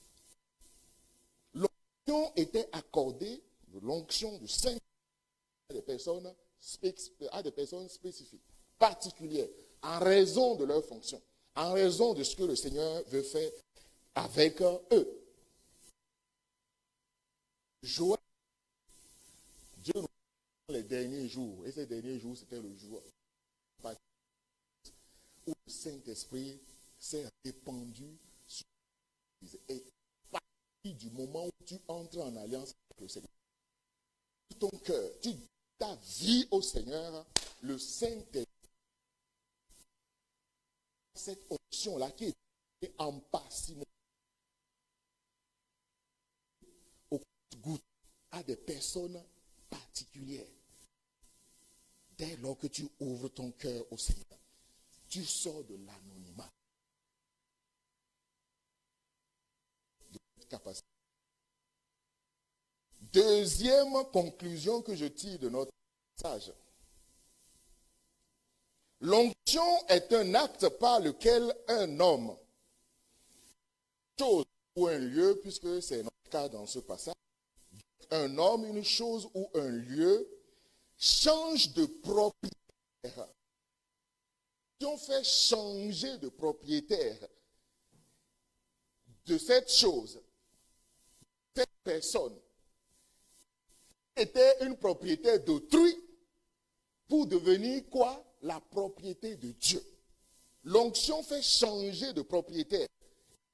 L'onction était accordée, l'onction du Saint à des personnes spécifiques, particulières, en raison de leur fonction, en raison de ce que le Seigneur veut faire avec eux. Joël, Dieu nous donne les derniers jours, et ces derniers jours, c'était le jour où le Saint-Esprit s'est répandu sur l'Église. Et à partir du moment où tu entres en alliance le Seigneur. Ton cœur, tu donnes ta vie au Seigneur, le Saint-Esprit, cette option-là qui est en parcimonie au compte-gouttes à des personnes particulières. Dès lors que tu ouvres ton cœur au Seigneur, tu sors de l'anonymat. De cette capacité. Deuxième conclusion que je tire de notre message. L'onction est un acte par lequel un homme, chose ou un lieu, puisque c'est notre cas dans ce passage, un homme, une chose ou un lieu, change de propriétaire. Si on fait changer de propriétaire de cette chose, cette personne était une propriété d'autrui pour devenir quoi? La propriété de Dieu. L'onction fait changer de propriétaire,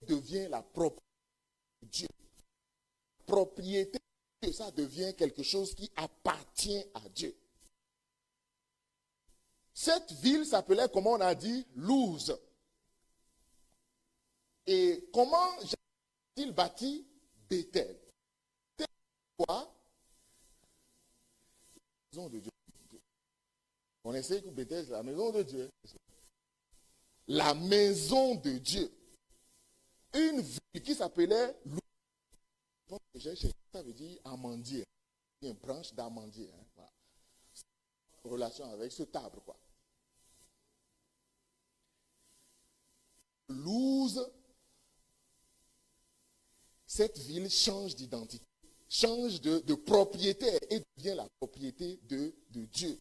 devient la propriété de Dieu. Propriété de Dieu, ça devient quelque chose qui appartient à Dieu. Cette ville s'appelait, comme on a dit, Luz. Et comment a-t-il bâti Bethel? C'est quoi? La maison de Dieu. On essaie que Bethel, c'est la maison de Dieu. La maison de Dieu. Une ville qui s'appelait Luz. Ça veut dire amandier. Une branche d'amandier. Hein, voilà. Relation avec ce arbre, quoi. Luz, cette ville change d'identité, change de propriétaire et devient la propriété de Dieu.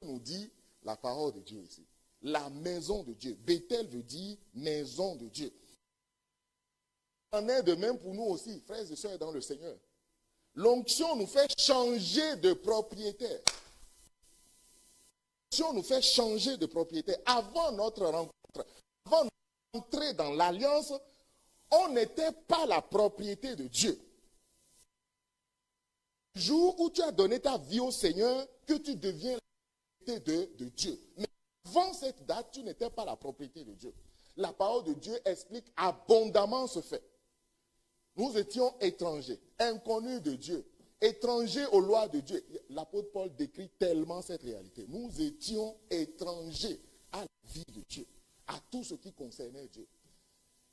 On nous dit la parole de Dieu ici. La maison de Dieu. Bethel veut dire maison de Dieu. Il en est de même pour nous aussi, frères et sœurs dans le Seigneur. L'onction nous fait changer de propriétaire. L'onction nous fait changer de propriétaire. Avant notre rencontre, avant d'entrer dans l'alliance, on n'était pas la propriété de Dieu. Le jour où tu as donné ta vie au Seigneur, que tu deviens la propriété de Dieu. Mais avant cette date, tu n'étais pas la propriété de Dieu. La parole de Dieu explique abondamment ce fait. Nous étions étrangers, inconnus de Dieu, étrangers aux lois de Dieu. L'apôtre Paul décrit tellement cette réalité. Nous étions étrangers à la vie de Dieu, à tout ce qui concernait Dieu.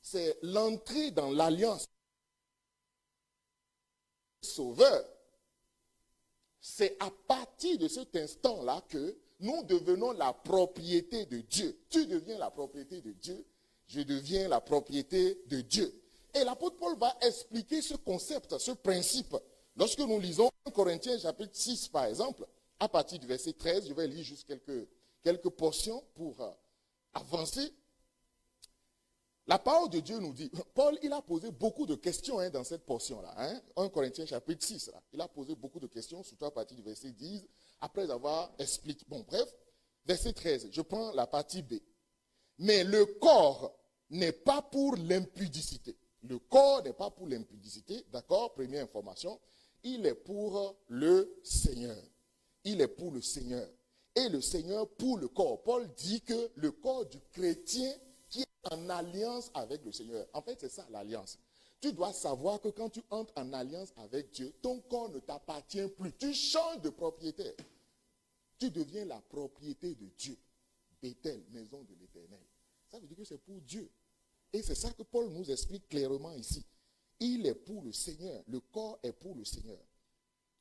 C'est l'entrée dans l'alliance. Sauveur. C'est à partir de cet instant-là que nous devenons la propriété de Dieu. Tu deviens la propriété de Dieu, je deviens la propriété de Dieu. Et l'apôtre Paul va expliquer ce concept, ce principe. Lorsque nous lisons 1 Corinthiens chapitre 6 par exemple, à partir du verset 13, je vais lire juste quelques portions pour avancer. La parole de Dieu nous dit, Paul, il a posé beaucoup de questions dans cette portion-là. 1 Corinthiens chapitre 6, là. Il a posé beaucoup de questions, surtout à partir du verset 10, après avoir expliqué. Bon, bref, verset 13, je prends la partie B. Mais le corps n'est pas pour l'impudicité. Le corps n'est pas pour l'impudicité, d'accord? Première information. Il est pour le Seigneur. Il est pour le Seigneur. Et le Seigneur pour le corps. Paul dit que le corps du chrétien qui est en alliance avec le Seigneur. En fait, c'est ça l'alliance. Tu dois savoir que quand tu entres en alliance avec Dieu, ton corps ne t'appartient plus. Tu changes de propriétaire. Tu deviens la propriété de Dieu. Bethel, maison de l'Éternel. Ça veut dire que c'est pour Dieu. Et c'est ça que Paul nous explique clairement ici. Il est pour le Seigneur. Le corps est pour le Seigneur.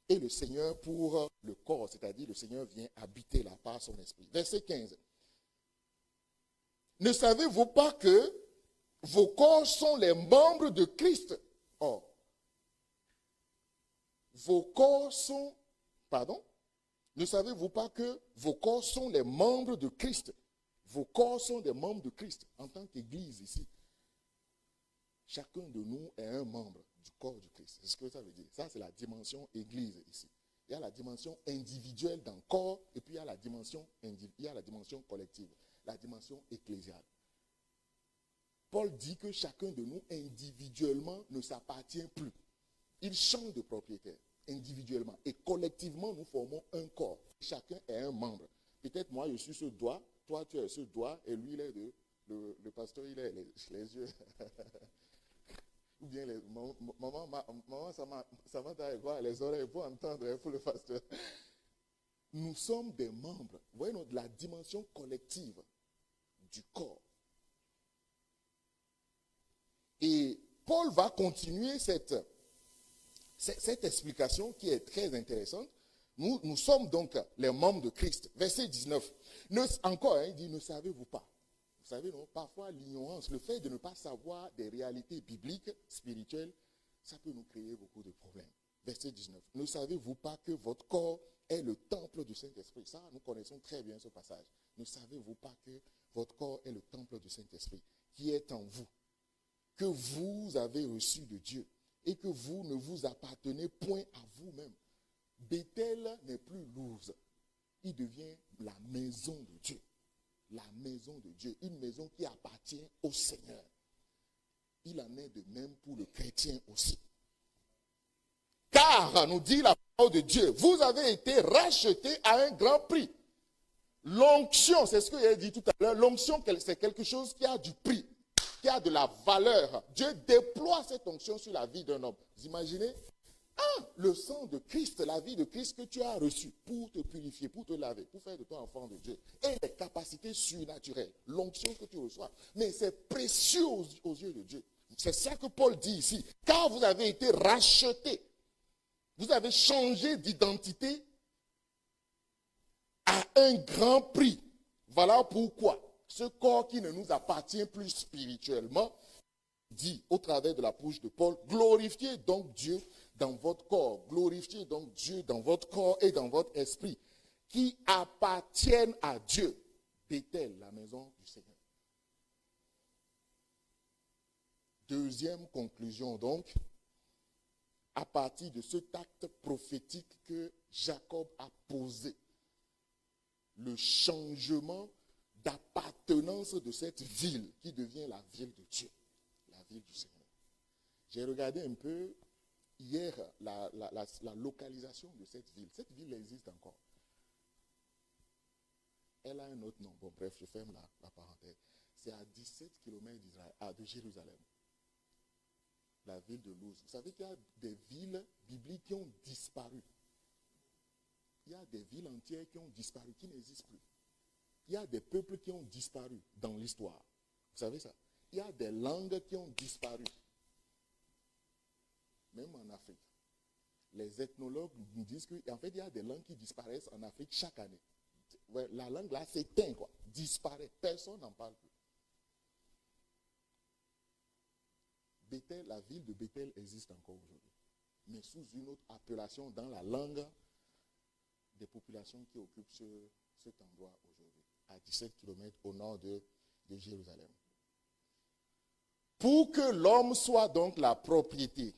Et le Seigneur pour le corps, c'est-à-dire le Seigneur vient habiter là par son esprit. Verset 15. Ne savez-vous pas que vos corps sont les membres de Christ? Or, vos corps sont, ne savez-vous pas que vos corps sont les membres de Christ? Vos corps sont des membres de Christ en tant qu'Église ici. Chacun de nous est un membre du corps du Christ. C'est ce que ça veut dire. Ça, c'est la dimension Église ici. Il y a la dimension individuelle dans le corps et puis il y a la dimension collective, la dimension ecclésiale. Paul dit que chacun de nous individuellement ne s'appartient plus. Ils changent de propriétaire individuellement. Et collectivement, nous formons un corps. Chacun est un membre. Peut-être moi, je suis ce doigt, toi, tu es ce doigt, et lui, il est le pasteur, il est les yeux. Ou bien, maman, ça m'a d'ailleurs voir les oreilles pour entendre pour le pasteur. Nous sommes des membres. Vous voyez, la dimension collective du corps. Et Paul va continuer cette explication qui est très intéressante. Nous sommes donc les membres de Christ. Verset 19. Encore, il dit, ne savez-vous pas? Vous savez, non, parfois l'ignorance, le fait de ne pas savoir des réalités bibliques, spirituelles, ça peut nous créer beaucoup de problèmes. Verset 19. Ne savez-vous pas que votre corps est le temple du Saint-Esprit? Ça, nous connaissons très bien ce passage. Ne savez-vous pas que votre corps est le temple du Saint-Esprit qui est en vous, que vous avez reçu de Dieu et que vous ne vous appartenez point à vous-même. Bethel n'est plus Lourdes. Il devient la maison de Dieu. La maison de Dieu. Une maison qui appartient au Seigneur. Il en est de même pour le chrétien aussi. Car, nous dit la parole de Dieu, vous avez été rachetés à un grand prix. L'onction, c'est ce que j'ai dit tout à l'heure, l'onction, c'est quelque chose qui a du prix, qui a de la valeur. Dieu déploie cette onction sur la vie d'un homme. Vous imaginez? Le sang de Christ, la vie de Christ que tu as reçue pour te purifier, pour te laver, pour faire de toi enfant de Dieu. Et les capacités surnaturelles, l'onction que tu reçois. Mais c'est précieux aux yeux de Dieu. C'est ça que Paul dit ici. Car vous avez été rachetés. Vous avez changé d'identité à un grand prix. Voilà pourquoi ce corps qui ne nous appartient plus spirituellement, dit au travers de la bouche de Paul, glorifiez donc Dieu dans votre corps. Glorifiez donc Dieu dans votre corps et dans votre esprit, qui appartiennent à Dieu. Bethel, la maison du Seigneur. Deuxième conclusion donc, à partir de cet acte prophétique que Jacob a posé, le changement d'appartenance de cette ville qui devient la ville de Dieu, la ville du Seigneur. J'ai regardé un peu hier la localisation de cette ville. Cette ville existe encore. Elle a un autre nom. Bon, bref, je ferme la parenthèse. C'est à 17 km de Jérusalem. La ville de Lourdes. Vous savez qu'il y a des villes bibliques qui ont disparu. Il y a des villes entières qui ont disparu, qui n'existent plus. Il y a des peuples qui ont disparu dans l'histoire. Vous savez ça? Il y a des langues qui ont disparu. Même en Afrique. Les ethnologues nous disent qu'en fait, il y a des langues qui disparaissent en Afrique chaque année. La langue là s'éteint, quoi. Disparaît. Personne n'en parle plus. Bethel, la ville de Bethel existe encore aujourd'hui. Mais sous une autre appellation dans la langue des populations qui occupent cet endroit aujourd'hui. À 17 km au nord de Jérusalem. Pour que l'homme soit donc la propriété,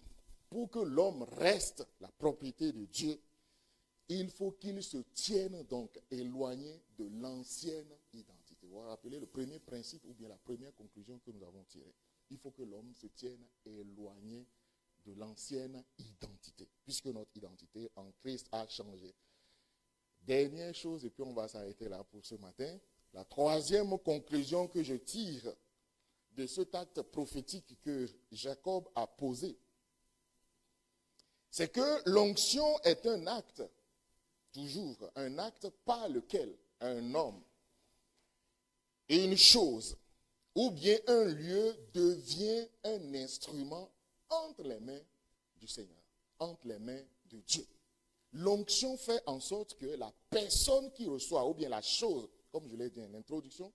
pour que l'homme reste la propriété de Dieu, il faut qu'il se tienne donc éloigné de l'ancienne identité. Vous vous rappelez le premier principe ou bien la première conclusion que nous avons tirée. Il faut que l'homme se tienne éloigné de l'ancienne identité, puisque notre identité en Christ a changé. Dernière chose, et puis on va s'arrêter là pour ce matin. La troisième conclusion que je tire de cet acte prophétique que Jacob a posé, c'est que l'onction est un acte, toujours un acte par lequel un homme et une chose, ou bien un lieu devient un instrument entre les mains du Seigneur, entre les mains de Dieu. L'onction fait en sorte que la personne qui reçoit, ou bien la chose, comme je l'ai dit en introduction,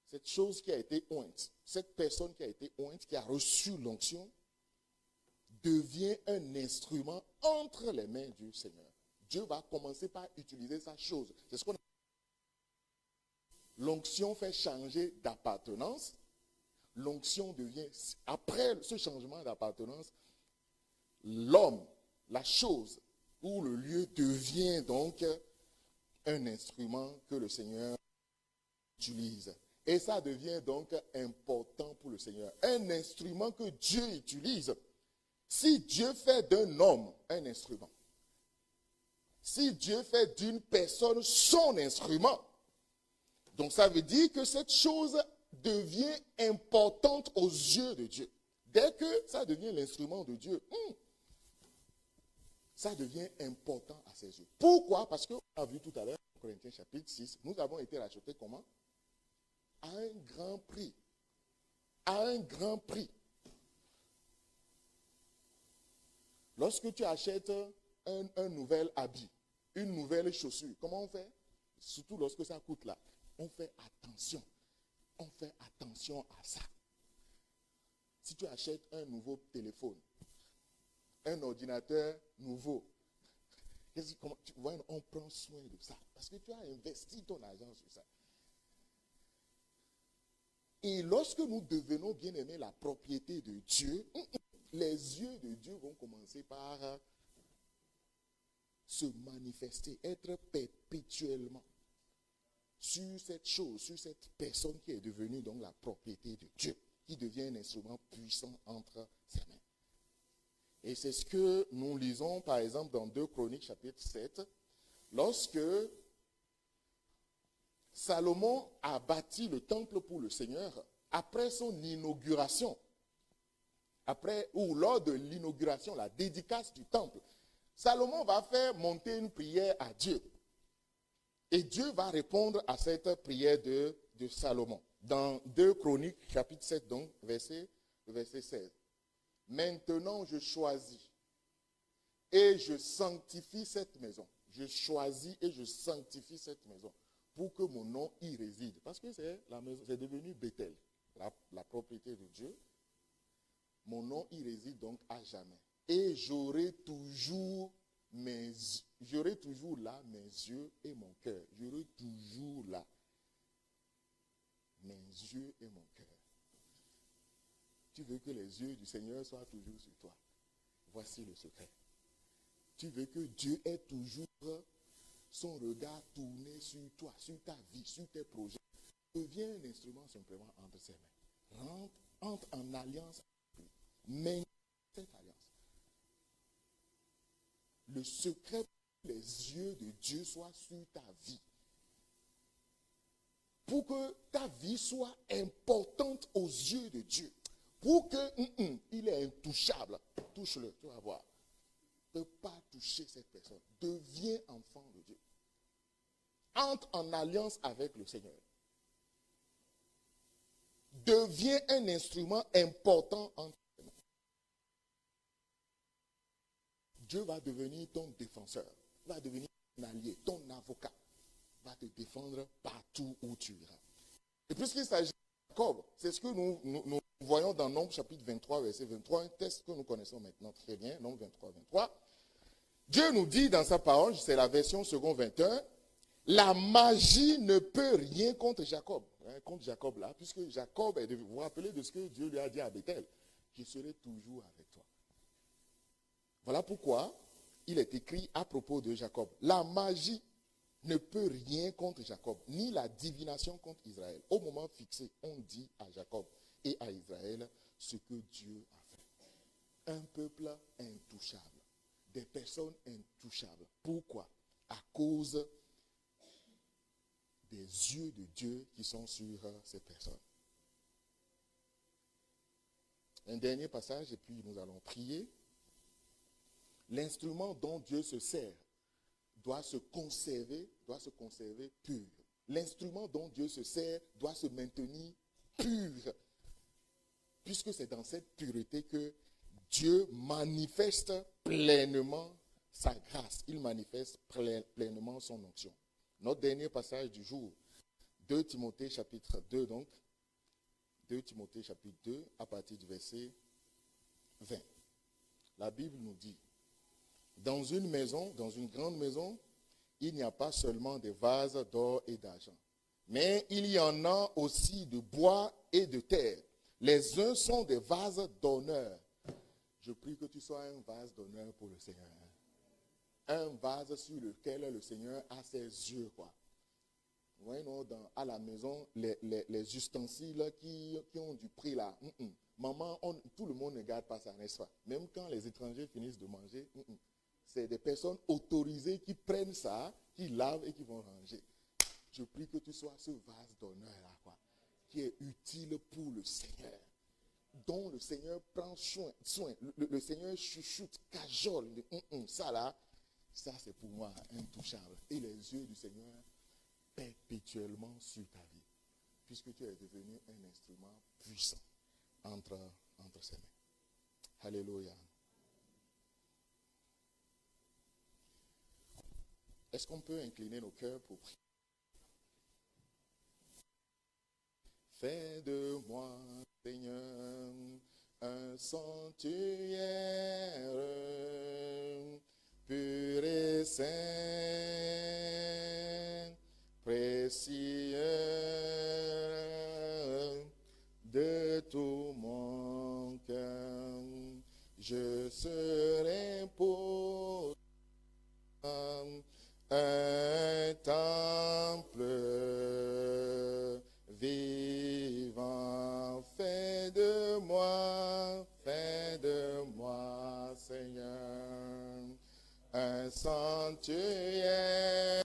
cette chose qui a été ointe, cette personne qui a été ointe, qui a reçu l'onction, devient un instrument entre les mains du Seigneur. Dieu va commencer par utiliser sa chose. C'est ce qu'on appelle. L'onction fait changer d'appartenance. L'onction devient, après ce changement d'appartenance, l'homme, la chose ou le lieu devient donc un instrument que le Seigneur utilise. Et ça devient donc important pour le Seigneur. Un instrument que Dieu utilise. Si Dieu fait d'un homme un instrument, si Dieu fait d'une personne son instrument, donc ça veut dire que cette chose devient importante aux yeux de Dieu. Dès que ça devient l'instrument de Dieu, ça devient important à ses yeux. Pourquoi? Parce qu'on a vu tout à l'heure, en Corinthiens chapitre 6, nous avons été rachetés comment? À un grand prix. À un grand prix. Lorsque tu achètes un nouvel habit, une nouvelle chaussure, comment on fait? Surtout lorsque ça coûte là. On fait attention. On fait attention à ça. Si tu achètes un nouveau téléphone, un ordinateur nouveau, tu vois, on prend soin de ça. Parce que tu as investi ton argent sur ça. Et lorsque nous devenons, bien aimés, la propriété de Dieu, les yeux de Dieu vont commencer par se manifester, être perpétuellement sur cette chose, sur cette personne qui est devenue donc la propriété de Dieu, qui devient un instrument puissant entre ses mains. Et c'est ce que nous lisons par exemple dans 2 Chroniques chapitre 7, lorsque Salomon a bâti le temple pour le Seigneur après son inauguration. Lors de l'inauguration, la dédicace du temple, Salomon va faire monter une prière à Dieu. Et Dieu va répondre à cette prière de Salomon. Dans 2 Chroniques, chapitre 7, donc, verset 16. Maintenant, je choisis et je sanctifie cette maison. Je choisis et je sanctifie cette maison pour que mon nom y réside. Parce que c'est devenu Bethel, la propriété de Dieu. Mon nom y réside donc à jamais. Et j'aurai toujours là mes yeux et mon cœur. J'aurai toujours là mes yeux et mon cœur. Tu veux que les yeux du Seigneur soient toujours sur toi. Voici le secret. Tu veux que Dieu ait toujours son regard tourné sur toi, sur ta vie, sur tes projets. Deviens un instrument simplement entre ses mains. Entre en alliance avec lui. Maintiens cette alliance. Le secret pour que les yeux de Dieu soient sur ta vie. Pour que ta vie soit importante aux yeux de Dieu. Pour qu'il est intouchable. Touche-le, tu vas voir. Ne peux pas toucher cette personne. Deviens enfant de Dieu. Entre en alliance avec le Seigneur. Deviens un instrument important entre tes mains. Dieu va devenir ton défenseur. Va devenir ton allié, ton avocat. Va te défendre partout où tu iras. Et puisqu'il s'agit de Jacob, c'est ce que nous voyons dans Nombre chapitre 23, verset 23, un texte que nous connaissons maintenant très bien, Nombre 23, 23. Dieu nous dit dans sa parole, c'est la version second 21, la magie ne peut rien contre Jacob. Contre Jacob là, puisque Jacob est devenu, vous vous rappelez de ce que Dieu lui a dit à Bethel, je serai toujours avec toi. Voilà pourquoi il est écrit à propos de Jacob, la magie ne peut rien contre Jacob, ni la divination contre Israël. Au moment fixé, on dit à Jacob et à Israël ce que Dieu a fait. Un peuple intouchable, des personnes intouchables. Pourquoi? À cause des yeux de Dieu qui sont sur ces personnes. Un dernier passage et puis nous allons prier. L'instrument dont Dieu se sert doit se conserver pur. L'instrument dont Dieu se sert doit se maintenir pur. Puisque c'est dans cette pureté que Dieu manifeste pleinement sa grâce. Il manifeste pleinement son onction. Notre dernier passage du jour, 2 Timothée chapitre 2 donc. 2 Timothée chapitre 2 à partir du verset 20. La Bible nous dit, dans une maison, dans une grande maison, il n'y a pas seulement des vases d'or et d'argent, mais il y en a aussi de bois et de terre. Les uns sont des vases d'honneur. Je prie que tu sois un vase d'honneur pour le Seigneur. Un vase sur lequel le Seigneur a ses yeux, quoi. Vous voyez, à la maison, les ustensiles qui ont du prix là, Maman, tout le monde ne garde pas ça, n'est-ce pas? Même quand les étrangers finissent de manger, c'est des personnes autorisées qui prennent ça, qui lavent et qui vont ranger. Je prie que tu sois ce vase d'honneur-là, quoi, qui est utile pour le Seigneur, dont le Seigneur prend soin. Le Seigneur chuchote, cajole. Ça là, ça c'est pour moi intouchable. Et les yeux du Seigneur perpétuellement sur ta vie, puisque tu es devenu un instrument puissant entre ses mains. Alléluia. Est-ce qu'on peut incliner nos cœurs pour prier? Fais de moi, Seigneur, un sanctuaire pur et saint, précieux de tout mon cœur. Je serai pour un temple vivant. Fais de moi, Seigneur, un sanctuaire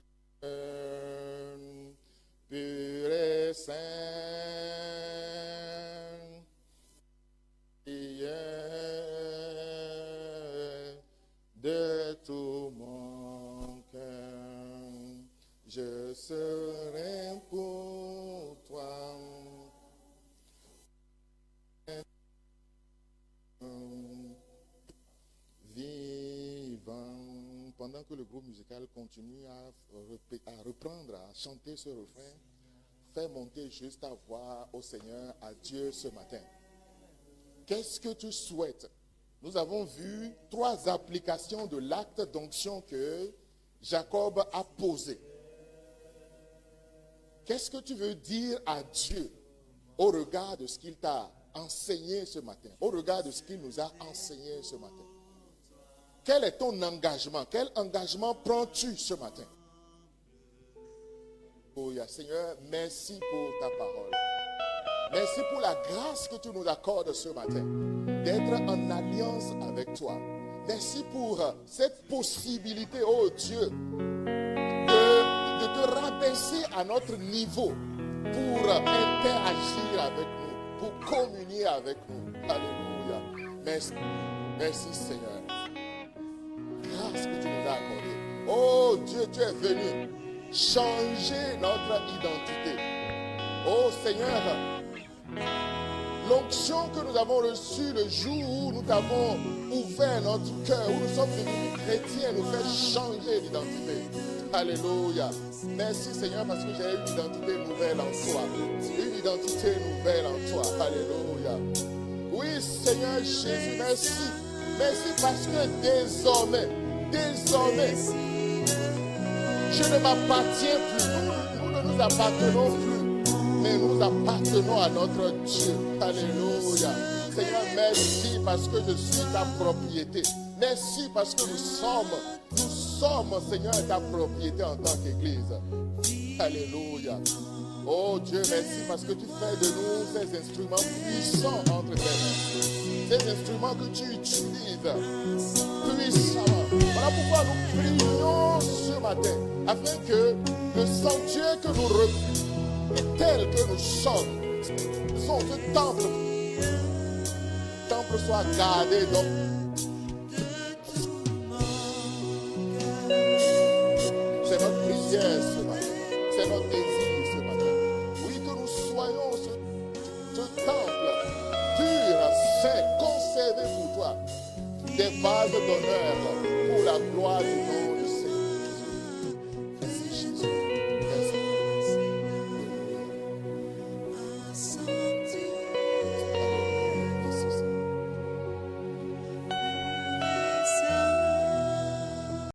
pur et saint, de tout mon cœur. Je serai pour toi vivant. Pendant que le groupe musical continue à reprendre, à chanter ce refrain, fais monter juste ta voix au Seigneur, à Dieu ce matin. Qu'est-ce que tu souhaites? Nous avons vu 3 applications de l'acte d'onction que Jacob a posé. Qu'est-ce que tu veux dire à Dieu au regard de ce qu'il t'a enseigné ce matin, au regard de ce qu'il nous a enseigné ce matin? Quel est ton engagement? Quel engagement prends-tu ce matin? Oh, Seigneur, merci pour ta parole. Merci pour la grâce que tu nous accordes ce matin, d'être en alliance avec toi. Merci pour cette possibilité, oh Dieu, de te rabaisser à notre niveau pour interagir avec nous, pour communier avec nous. Alléluia. Merci, merci Seigneur. Grâce que tu nous as accordée. Oh Dieu, tu es venu changer notre identité. Oh Seigneur, l'onction que nous avons reçue le jour où nous avons ouvert notre cœur, où nous sommes devenus chrétiens, nous fait changer d'identité. Alléluia. Merci Seigneur parce que j'ai une identité nouvelle en toi. Une identité nouvelle en toi. Alléluia. Oui Seigneur Jésus, merci. Merci parce que désormais, je ne m'appartiens plus. Nous ne nous appartenons plus. Mais nous appartenons à notre Dieu. Alléluia. Seigneur, merci parce que je suis ta propriété. Merci parce que nous sommes, Seigneur, ta propriété en tant qu'Église. Alléluia. Oh Dieu, merci parce que tu fais de nous ces instruments puissants entre tes mains. Ces instruments que tu utilises puissamment. Voilà pourquoi nous prions ce matin, afin que le sanctuaire que nous représentons, tel que nous sommes, ce temple soit gardé. Donc, c'est notre prière ce matin, c'est notre désir ce matin. Oui, que nous soyons ce temple pur, saint, conservé pour toi, des vases d'honneur pour la gloire du nom